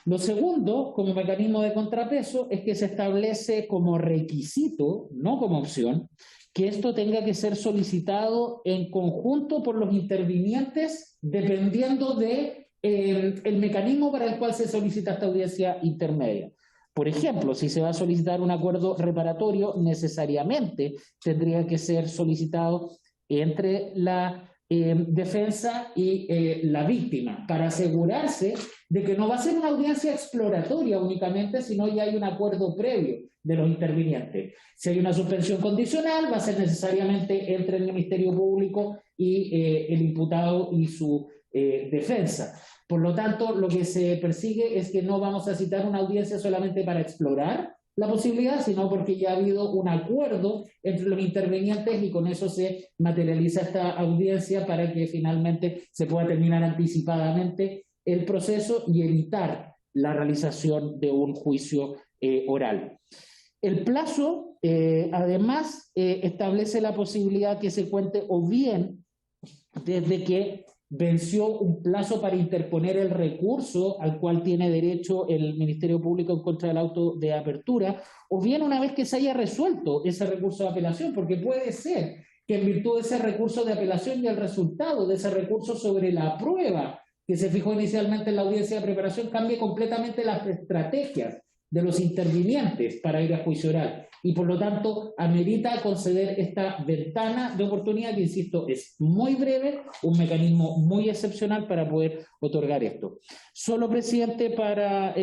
Lo segundo, como mecanismo de contrapeso, es que se establece como requisito, no como opción, que esto tenga que ser solicitado en conjunto por los intervinientes, dependiendo de el mecanismo para el cual se solicita esta audiencia intermedia. Por ejemplo, si se va a solicitar un acuerdo reparatorio, necesariamente tendría que ser solicitado entre la defensa y la víctima, para asegurarse de que no va a ser una audiencia exploratoria únicamente, sino ya hay un acuerdo previo de los intervinientes. Si hay una suspensión condicional, va a ser necesariamente entre el Ministerio Público y el imputado y su defensa. Por lo tanto, lo que se persigue es que no vamos a citar una audiencia solamente para explorar la posibilidad, sino porque ya ha habido un acuerdo entre los intervinientes y con eso se materializa esta audiencia para que finalmente se pueda terminar anticipadamente el proceso y evitar la realización de un juicio oral. El plazo, además, establece la posibilidad que se cuente o bien desde que venció un plazo para interponer el recurso al cual tiene derecho el Ministerio Público en contra del auto de apertura, o bien una vez que se haya resuelto ese recurso de apelación, porque puede ser que en virtud de ese recurso de apelación y el resultado de ese recurso sobre la prueba que se fijó inicialmente en la audiencia de preparación cambie completamente las estrategias de los intervinientes para ir a juicio oral, y por lo tanto amerita conceder esta ventana de oportunidad que, insisto, es muy breve, un mecanismo muy excepcional para poder otorgar esto. Solo, presidente, para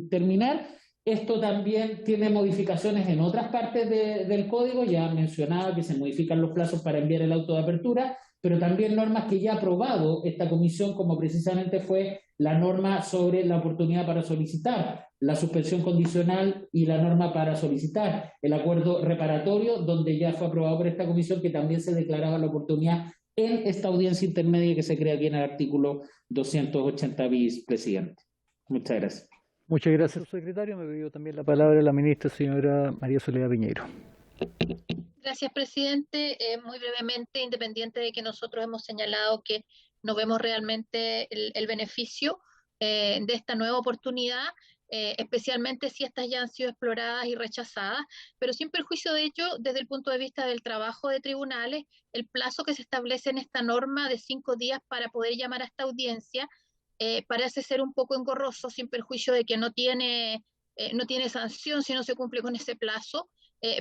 terminar, esto también tiene modificaciones en otras partes del código. Ya mencionaba que se modifican los plazos para enviar el auto de apertura, pero también normas que ya ha aprobado esta comisión, como precisamente fue la norma sobre la oportunidad para solicitar, la suspensión condicional y la norma para solicitar el acuerdo reparatorio, donde ya fue aprobado por esta comisión, que también se declaraba la oportunidad en esta audiencia intermedia que se crea aquí en el artículo 280 bis, presidente. Muchas gracias. Muchas gracias, secretario. Me pidió también la palabra la ministra, señora María Soledad Piñeiro. Gracias, presidente. Muy brevemente, independiente de que nosotros hemos señalado que no vemos realmente el beneficio de esta nueva oportunidad, especialmente si estas ya han sido exploradas y rechazadas, pero sin perjuicio de ello, desde el punto de vista del trabajo de tribunales, el plazo que se establece en esta norma de 5 días para poder llamar a esta audiencia parece ser un poco engorroso, sin perjuicio de que no tiene sanción si no se cumple con ese plazo,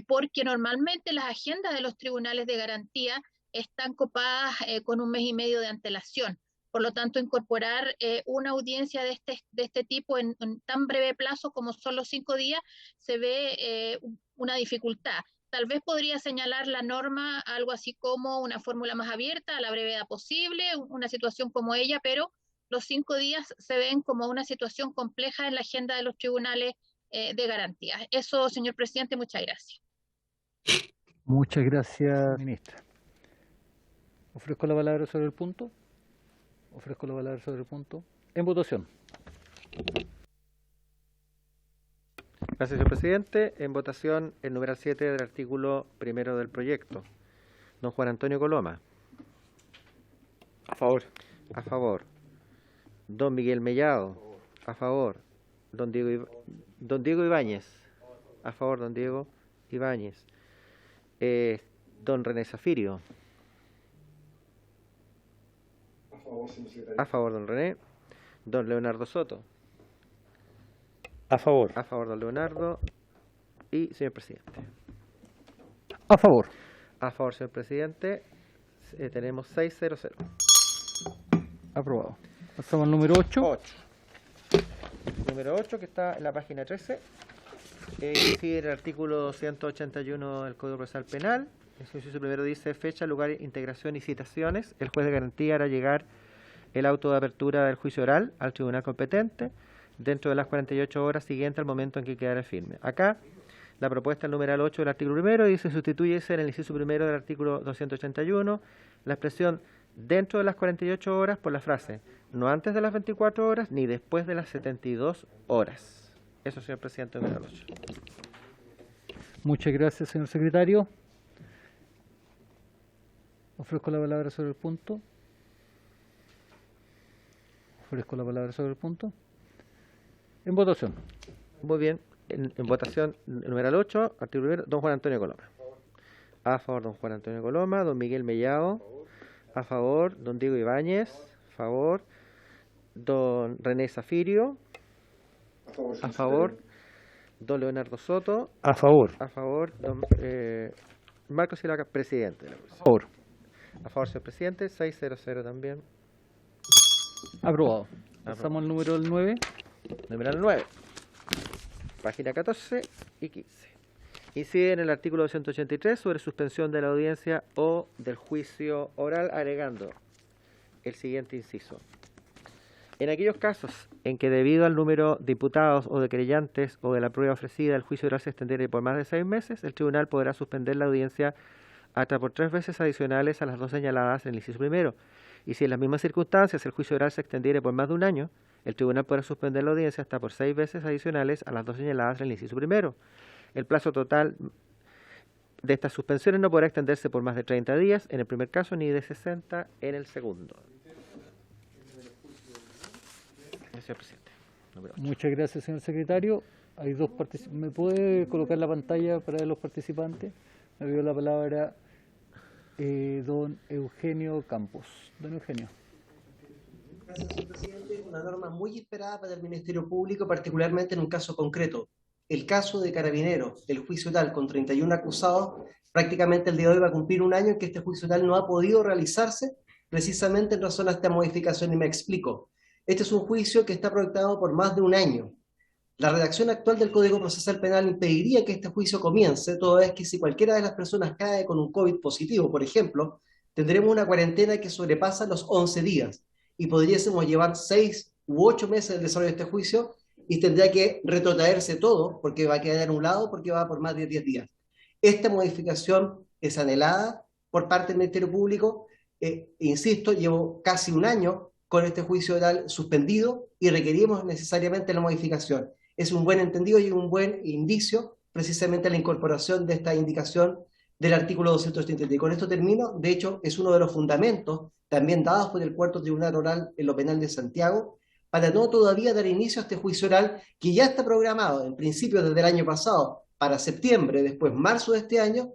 porque normalmente las agendas de los tribunales de garantía están copadas con 1 mes y medio de antelación. Por lo tanto, incorporar una audiencia de este tipo en tan breve plazo como son los 5 días se ve una dificultad. Tal vez podría señalar la norma algo así como una fórmula más abierta, a la brevedad posible, una situación como ella, pero los 5 días se ven como una situación compleja en la agenda de los tribunales de garantía. Eso, señor presidente, muchas gracias. Muchas gracias, ministra. Ofrezco la palabra sobre el punto. Ofrezco la palabra sobre el punto. En votación. Gracias, señor presidente. En votación el numeral 7 del artículo 1 del proyecto. Don Juan Antonio Coloma. A favor. A favor. Don Miguel Mellado. A favor. Don Diego Ibáñez. A favor, don Diego Ibáñez. Don René Zafirio. A favor, don René. Don Leonardo Soto. A favor. A favor, don Leonardo. Y, señor presidente. A favor. A favor, señor presidente. Tenemos 600. Aprobado. Pasamos al número 8. Número 8, que está en la página 13. Sigue el artículo 281 del Código Procesal Penal. El inciso primero dice: fecha, lugar, integración y citaciones. El juez de garantía hará llegar el auto de apertura del juicio oral al tribunal competente dentro de las 48 horas siguientes al momento en que quedara firme. Acá, la propuesta del numeral 8 del artículo primero dice: sustitúyese en el inciso primero del artículo 281 la expresión dentro de las 48 horas por la frase no antes de las 24 horas ni después de las 72 horas. Eso, señor presidente, numeral 8. Muchas gracias, señor secretario. Ofrezco la palabra sobre el punto. Ofrezco la palabra sobre el punto. En votación. Muy bien. En votación, numeral 8, artículo primero, don Juan Antonio Coloma. A favor, don Juan Antonio Coloma. Don Miguel Mellado. A favor, don Diego Ibáñez. A favor, don René Zafirio. A favor, don Leonardo Soto. A favor. A favor, don Marcos Silva, presidente de la comisión. A favor. A favor, señor presidente. 600 también. Aprobado. Pasamos al número 9. Numeral 9. Página 14 y 15. Incide en el artículo 283 sobre suspensión de la audiencia o del juicio oral, agregando el siguiente inciso. En aquellos casos en que debido al número de imputados o de querellantes o de la prueba ofrecida el juicio oral se extendiere por más de 6 meses, el tribunal podrá suspender la audiencia hasta por 3 veces adicionales a las 2 señaladas en el inciso primero. Y si en las mismas circunstancias el juicio oral se extendiere por más de 1 año, el tribunal podrá suspender la audiencia hasta por 6 veces adicionales a las 2 señaladas en el inciso primero. El plazo total de estas suspensiones no podrá extenderse por más de 30 días en el primer caso ni de 60 en el segundo. Señor presidente. Muchas gracias, señor secretario. Hay 2 participantes. ¿Me puede colocar la pantalla para ver los participantes? Me dio la palabra don Eugenio Campos. Don Eugenio. Gracias, señor presidente. Una norma muy esperada para el Ministerio Público, particularmente en un caso concreto. El caso de Carabineros, el juicio oral con 31 acusados, prácticamente el día de hoy va a cumplir 1 año en que este juicio oral no ha podido realizarse, precisamente en razón a esta modificación, y me explico. Este es un juicio que está proyectado por más de 1 año. La redacción actual del Código Procesal Penal impediría que este juicio comience, toda vez que si cualquiera de las personas cae con un COVID positivo, por ejemplo, tendremos una cuarentena que sobrepasa los 11 días y podríamos llevar 6 u 8 meses del desarrollo de este juicio y tendría que retrotraerse todo porque va a quedar anulado porque va por más de 10 días. Esta modificación es anhelada por parte del Ministerio Público. Insisto, llevo casi un año con este juicio oral suspendido y requerimos necesariamente la modificación. Es un buen entendido y un buen indicio precisamente la incorporación de esta indicación del artículo 283. Y con esto termino. De hecho, es uno de los fundamentos también dados por el Cuarto Tribunal Oral en lo Penal de Santiago para no todavía dar inicio a este juicio oral que ya está programado en principio desde el año pasado para septiembre, después marzo de este año,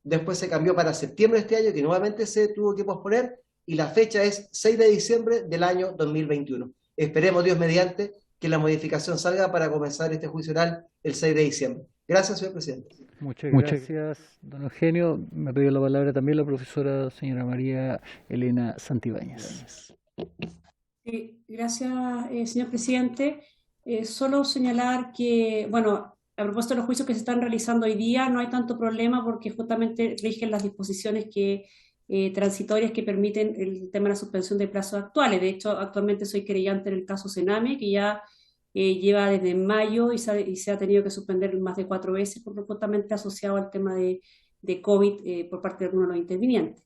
después se cambió para septiembre de este año, que nuevamente se tuvo que posponer, y la fecha es 6 de diciembre del año 2021. Esperemos, Dios mediante, que la modificación salga para comenzar este juicio oral el 6 de diciembre. Gracias, señor presidente. Muchas gracias, don Eugenio. Me ha pedido la palabra también la profesora señora María Elena Santibáñez. Gracias, señor presidente. Solo señalar que, bueno, a propósito de los juicios que se están realizando hoy día, no hay tanto problema porque justamente rigen las disposiciones transitorias que permiten el tema de la suspensión de plazos actuales. De hecho, actualmente soy querellante en el caso Sename, que ya lleva desde mayo y se ha tenido que suspender más de 4 veces, justamente asociado al tema de COVID por parte de algunos de los intervinientes.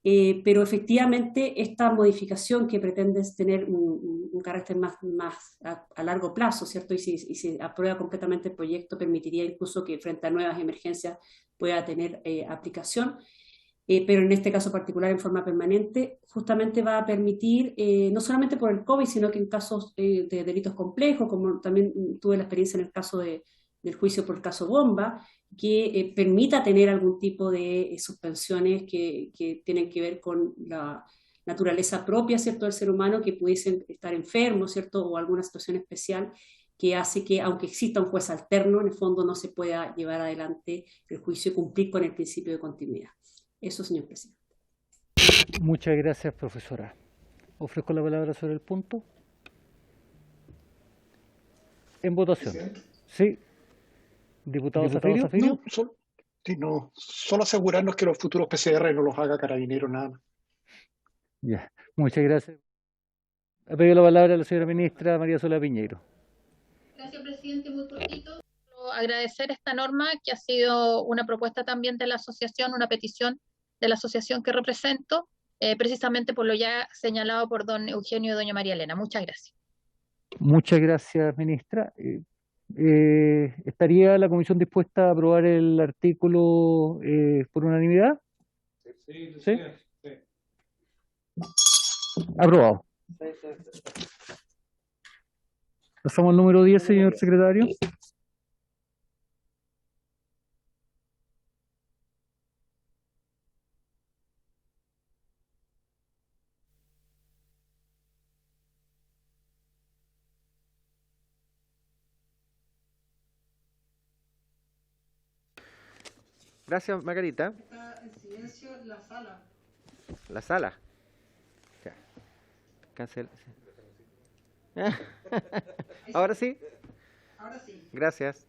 Pero efectivamente esta modificación que pretende tener un carácter más a largo plazo, ¿cierto? Y si se aprueba completamente el proyecto, permitiría incluso que frente a nuevas emergencias pueda tener aplicación. Pero en este caso particular en forma permanente, justamente va a permitir, no solamente por el COVID, sino que en casos de delitos complejos, como también tuve la experiencia en el caso del juicio por el caso Bomba, que permita tener algún tipo de suspensiones que tienen que ver con la naturaleza propia, ¿cierto?, del ser humano, que pudiesen estar enfermos, ¿cierto?, o alguna situación especial que hace que, aunque exista un juez alterno, en el fondo no se pueda llevar adelante el juicio y cumplir con el principio de continuidad. Eso, señor presidente. Muchas gracias, profesora. Ofrezco la palabra sobre el punto. En votación. Sí. Diputado Zafiro. Solo asegurarnos que los futuros PCR no los haga Carabineros nada más. Ya, muchas gracias. Ha pedido la palabra la señora ministra María Soledad Piñeiro. Gracias, presidente. Muy cortito. Agradecer esta norma que ha sido una propuesta también de la asociación, una petición de la asociación que represento, precisamente por lo ya señalado por don Eugenio y doña María Elena. Muchas gracias. Muchas gracias, ministra. ¿Estaría la comisión dispuesta a aprobar el artículo por unanimidad? Sí. Aprobado. Pasamos al número 10, señor secretario. Gracias, Margarita. Está en silencio la sala. La sala. Ya. Cancel. ¿Ahora sí? Ahora sí. Gracias.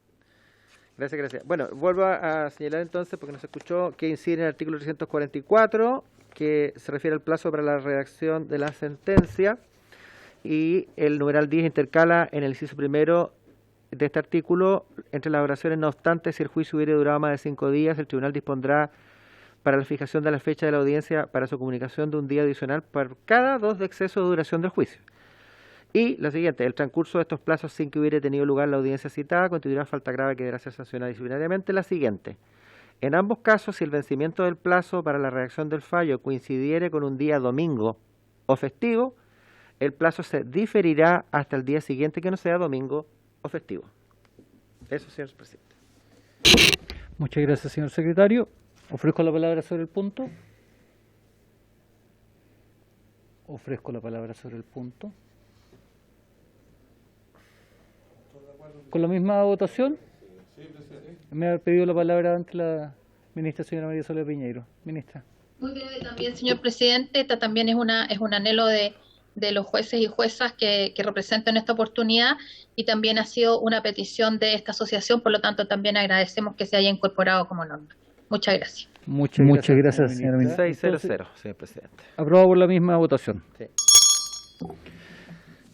Gracias. Bueno, vuelvo a señalar entonces, porque no se escuchó, que incide en el artículo 344, que se refiere al plazo para la redacción de la sentencia, y el numeral 10 intercala en el inciso primero de este artículo, entre las oraciones, no obstante, si el juicio hubiera durado más de 5 días, el tribunal dispondrá para la fijación de la fecha de la audiencia para su comunicación de un día adicional por cada 2 de exceso de duración del juicio. Y la siguiente, el transcurso de estos plazos sin que hubiera tenido lugar la audiencia citada constituirá falta grave que deberá ser sancionada disciplinariamente. La siguiente, en ambos casos, si el vencimiento del plazo para la redacción del fallo coincidiere con un día domingo o festivo, el plazo se diferirá hasta el día siguiente que no sea domingo o festivo. Eso, señor presidente. Muchas gracias, señor secretario. Ofrezco la palabra sobre el punto. ¿Con la misma votación? Sí, presidente. Me ha pedido la palabra antes la ministra señora María Soledad Piñeiro. Ministra. Muy breve también, señor presidente. Esta también es un anhelo de los jueces y juezas que representan esta oportunidad, y también ha sido una petición de esta asociación, por lo tanto también agradecemos que se haya incorporado como norma. Muchas gracias. Muchas gracias, señora ministra. 600, señor presidente. Aprobado por la misma votación. Sí.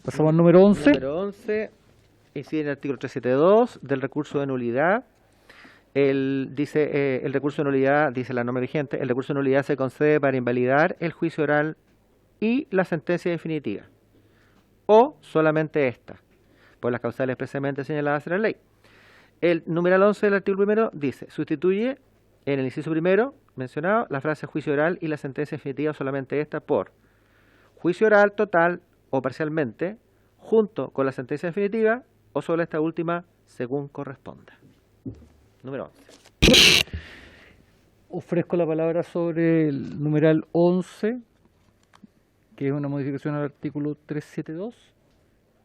Pasamos al número 11. Número 11, incide en el artículo 372 del recurso de nulidad. El recurso de nulidad, dice la norma vigente, el recurso de nulidad se concede para invalidar el juicio oral y la sentencia definitiva, o solamente esta, por las causales expresamente señaladas en la ley. El numeral 11 del artículo primero dice, sustituye en el inciso primero mencionado la frase juicio oral y la sentencia definitiva, solamente esta, por juicio oral total o parcialmente, junto con la sentencia definitiva, o solo esta última, según corresponda. Número 11. Ofrezco la palabra sobre el numeral 11, que es una modificación al artículo 372.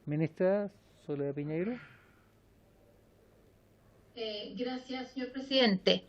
Ministra Soledad Piñeiro. Gracias, señor presidente.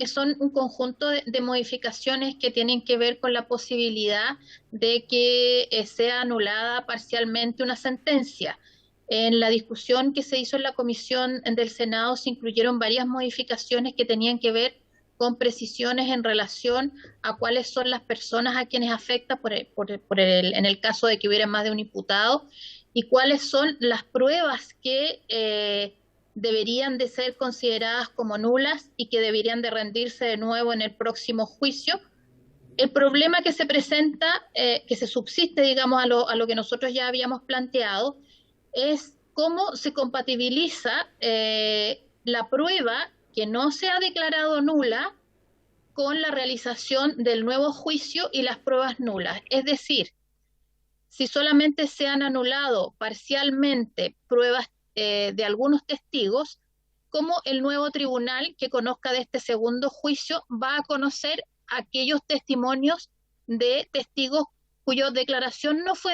Son un conjunto de modificaciones que tienen que ver con la posibilidad de que sea anulada parcialmente una sentencia. En la discusión que se hizo en la comisión del Senado se incluyeron varias modificaciones que tenían que ver con precisiones en relación a cuáles son las personas a quienes afecta en el caso de que hubiera más de un imputado, y cuáles son las pruebas que deberían de ser consideradas como nulas y que deberían de rendirse de nuevo en el próximo juicio. El problema que se presenta, que se subsiste, digamos, a lo que nosotros ya habíamos planteado, es cómo se compatibiliza la prueba que no se ha declarado nula con la realización del nuevo juicio y las pruebas nulas. Es decir, si solamente se han anulado parcialmente pruebas de algunos testigos, cómo el nuevo tribunal que conozca de este segundo juicio va a conocer aquellos testimonios de testigos cuya declaración no fue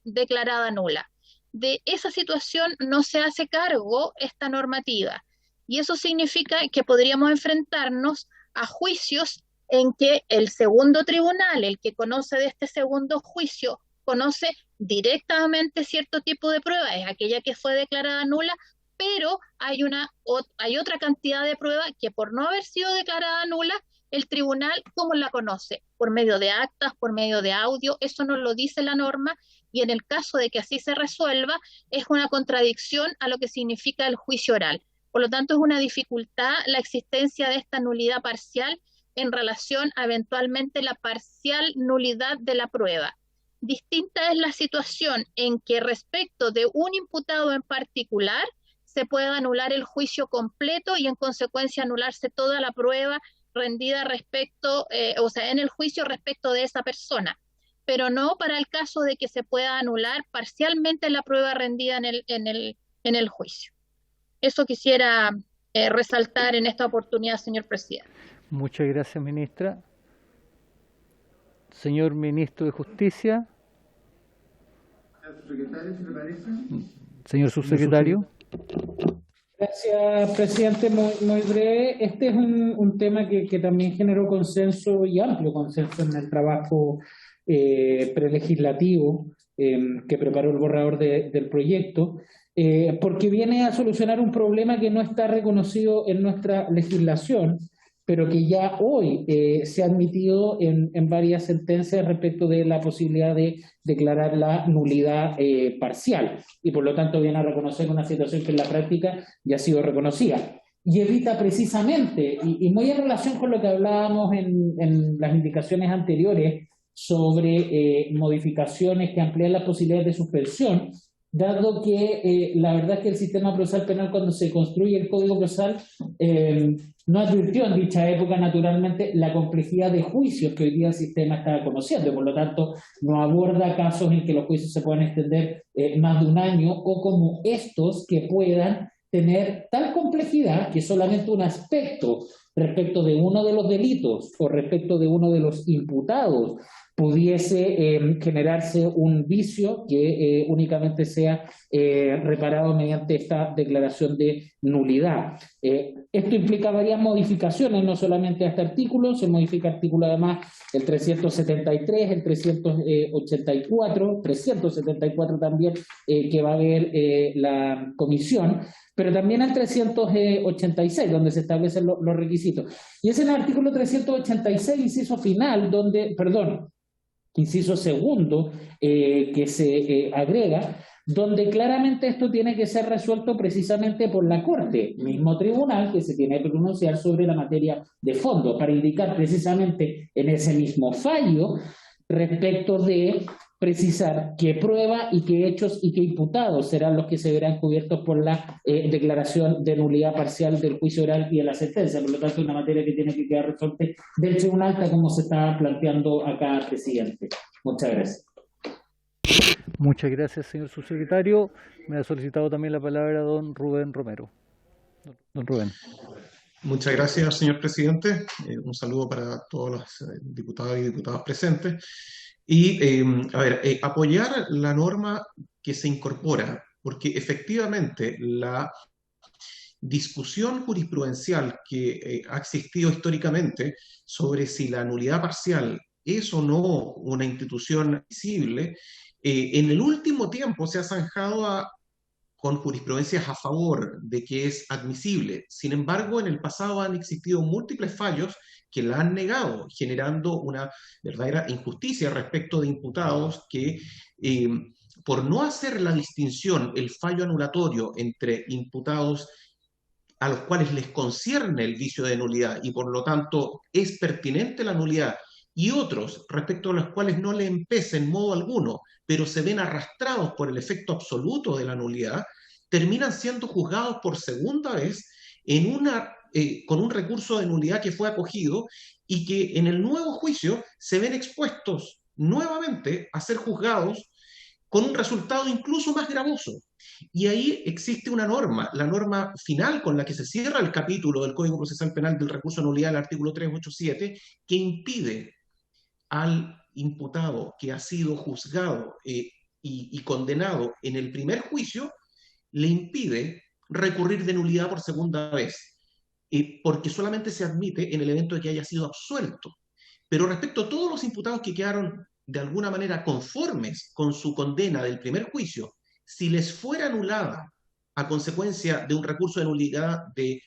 declarada nula. De esa situación no se hace cargo esta normativa, y eso significa que podríamos enfrentarnos a juicios en que el segundo tribunal, el que conoce de este segundo juicio, conoce directamente cierto tipo de prueba, es aquella que fue declarada nula, pero hay otra cantidad de pruebas que, por no haber sido declarada nula, el tribunal, ¿cómo la conoce? Por medio de actas, por medio de audio. Eso nos lo dice la norma, y en el caso de que así se resuelva, es una contradicción a lo que significa el juicio oral. Por lo tanto, es una dificultad la existencia de esta nulidad parcial en relación a eventualmente la parcial nulidad de la prueba. Distinta es la situación en que respecto de un imputado en particular se pueda anular el juicio completo y en consecuencia anularse toda la prueba rendida en el juicio respecto de esa persona, pero no para el caso de que se pueda anular parcialmente la prueba rendida en el juicio. Eso quisiera resaltar en esta oportunidad, señor presidente. Muchas gracias, ministra. Señor ministro de Justicia. Señor subsecretario. Gracias, presidente. Muy breve. Este es un tema que también generó consenso y amplio consenso en el trabajo prelegislativo que preparó el borrador del proyecto, porque viene a solucionar un problema que no está reconocido en nuestra legislación, pero que ya hoy se ha admitido en varias sentencias respecto de la posibilidad de declarar la nulidad parcial, y por lo tanto viene a reconocer una situación que en la práctica ya ha sido reconocida. Y evita precisamente, y muy en relación con lo que hablábamos en las indicaciones anteriores sobre modificaciones que amplían las posibilidades de suspensión, dado que la verdad es que el sistema procesal penal, cuando se construye el Código Procesal, no advirtió en dicha época naturalmente la complejidad de juicios que hoy día el sistema está conociendo, por lo tanto no aborda casos en que los juicios se puedan extender más de un año, o como estos que puedan tener tal complejidad que solamente un aspecto respecto de uno de los delitos o respecto de uno de los imputados pudiese generarse un vicio que únicamente sea reparado mediante esta declaración de nulidad. Esto implica varias modificaciones, no solamente a este artículo, se modifica artículo además el 373, el 374 también, que va a ver la comisión, pero también el 386, donde se establecen los requisitos requisito. Y es en el artículo 386, inciso final, inciso segundo, que se agrega, donde claramente esto tiene que ser resuelto precisamente por la Corte, mismo tribunal que se tiene que pronunciar sobre la materia de fondo, para indicar precisamente en ese mismo fallo respecto de precisar qué prueba y qué hechos y qué imputados serán los que se verán cubiertos por la declaración de nulidad parcial del juicio oral y de la sentencia. Por lo tanto, es una materia que tiene que quedar resuelta del tribunal, tal como se está planteando acá, presidente. Muchas gracias. Muchas gracias, señor subsecretario. Me ha solicitado también la palabra don Rubén Romero. Don Rubén. Muchas gracias, señor presidente. Un saludo para todos los diputados y diputadas presentes. Y, apoyar la norma que se incorpora, porque efectivamente la discusión jurisprudencial que ha existido históricamente sobre si la nulidad parcial es o no una institución visible, en el último tiempo se ha zanjado con jurisprudencias a favor de que es admisible. Sin embargo, en el pasado han existido múltiples fallos que la han negado, generando una verdadera injusticia respecto de imputados que, por no hacer la distinción, el fallo anulatorio entre imputados a los cuales les concierne el vicio de nulidad y por lo tanto es pertinente la nulidad, y otros respecto a los cuales no le empece en modo alguno, pero se ven arrastrados por el efecto absoluto de la nulidad, terminan siendo juzgados por segunda vez con un recurso de nulidad que fue acogido y que en el nuevo juicio se ven expuestos nuevamente a ser juzgados con un resultado incluso más gravoso. Y ahí existe una norma, la norma final con la que se cierra el capítulo del Código Procesal Penal del recurso de nulidad, el artículo 387, que impide al imputado que ha sido juzgado y condenado en el primer juicio, le impide recurrir de nulidad por segunda vez, porque solamente se admite en el evento de que haya sido absuelto. Pero respecto a todos los imputados que quedaron de alguna manera conformes con su condena del primer juicio, si les fuera anulada a consecuencia de un recurso de nulidad de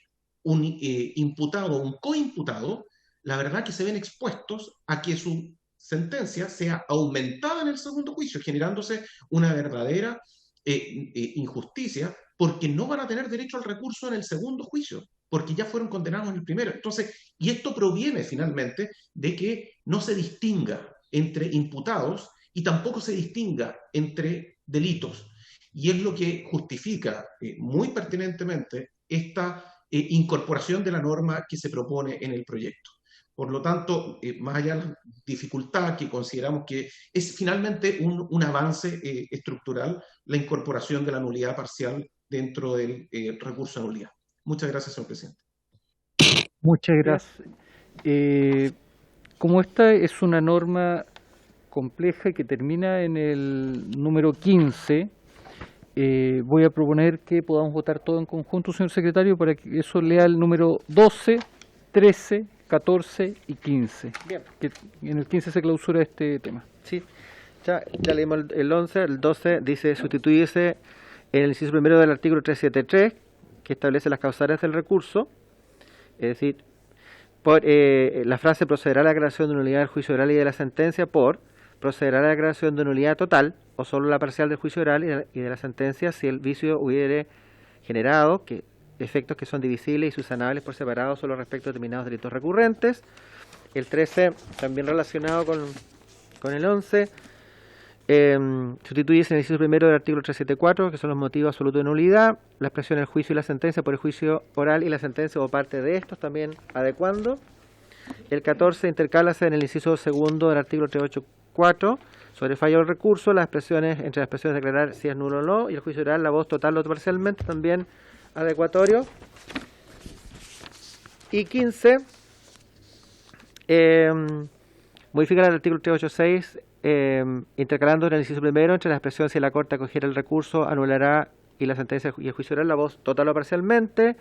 un imputado o un coimputado, la verdad que se ven expuestos a que su sentencia sea aumentada en el segundo juicio, generándose una verdadera injusticia, porque no van a tener derecho al recurso en el segundo juicio, porque ya fueron condenados en el primero. Entonces, y esto proviene finalmente de que no se distinga entre imputados y tampoco se distinga entre delitos. Y es lo que justifica muy pertinentemente esta incorporación de la norma que se propone en el proyecto. Por lo tanto, más allá de la dificultad que consideramos que es finalmente un avance estructural, la incorporación de la nulidad parcial dentro del recurso de nulidad. Muchas gracias, señor presidente. Muchas gracias. Como esta es una norma compleja que termina en el número 15, voy a proponer que podamos votar todo en conjunto, señor secretario, para que eso lea el número 12, 13, 14 y 15. Bien. Que en el 15 se clausura este tema. Sí, ya leímos el 11, el 12 dice sustituirse en el inciso primero del artículo 373, que establece las causales del recurso, es decir, por la frase procederá a la declaración de nulidad del juicio oral y de la sentencia por procederá a la declaración de nulidad total o solo la parcial del juicio oral y de la sentencia si el vicio hubiere generado efectos que son divisibles y subsanables por separado solo respecto a determinados delitos recurrentes. El 13, también relacionado con el 11, sustituyes en el inciso primero del artículo 374, que son los motivos absolutos de nulidad, la expresión del juicio y la sentencia por el juicio oral y la sentencia o parte de estos, también adecuando. El 14, intercálase en el inciso segundo del artículo 384, sobre el fallo del recurso, las expresiones, entre las expresiones de declarar si es nulo o no, y el juicio oral, la voz total o parcialmente, también adecuatorio. Y 15, modificar el artículo 386, intercalando en el inciso primero entre la expresión si la Corte acogiera el recurso, anulará y la sentencia y el juicio oral, la voz total o parcialmente.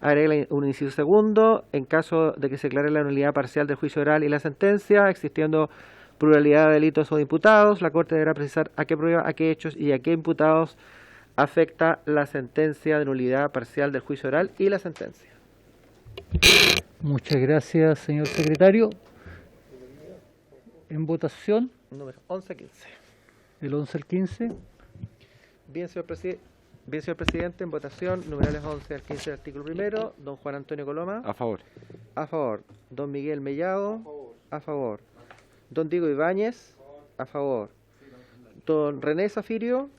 Agrega un inciso segundo, en caso de que se declare la nulidad parcial del juicio oral y la sentencia, existiendo pluralidad de delitos o de imputados, la Corte deberá precisar a qué prueba, a qué hechos y a qué imputados afecta la sentencia de nulidad parcial del juicio oral y la sentencia. Muchas gracias, señor secretario. En votación, Número 11 a 15. del 11 al 15. Bien, señor presidente, en votación, numerales 11 al 15 del artículo primero. Don Juan Antonio Coloma. A favor. A favor. Don Miguel Mellado. A favor. Don Diego Ibáñez. A favor. Don René Zafirio.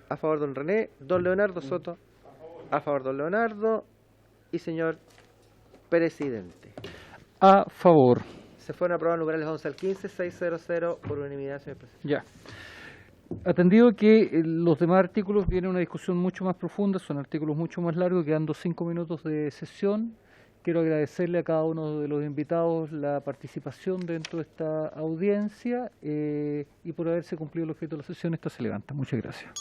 A favor, don René. Don Leonardo Soto. A favor, don Leonardo. Y señor presidente. A favor. Se fueron aprobados numerales 11 al 15, 600 por unanimidad, señor presidente. Ya. Atendido que los demás artículos viene una discusión mucho más profunda, son artículos mucho más largos, quedando 5 minutos de sesión. Quiero agradecerle a cada uno de los invitados la participación dentro de esta audiencia y por haberse cumplido el objeto de la sesión, esta se levanta. Muchas gracias.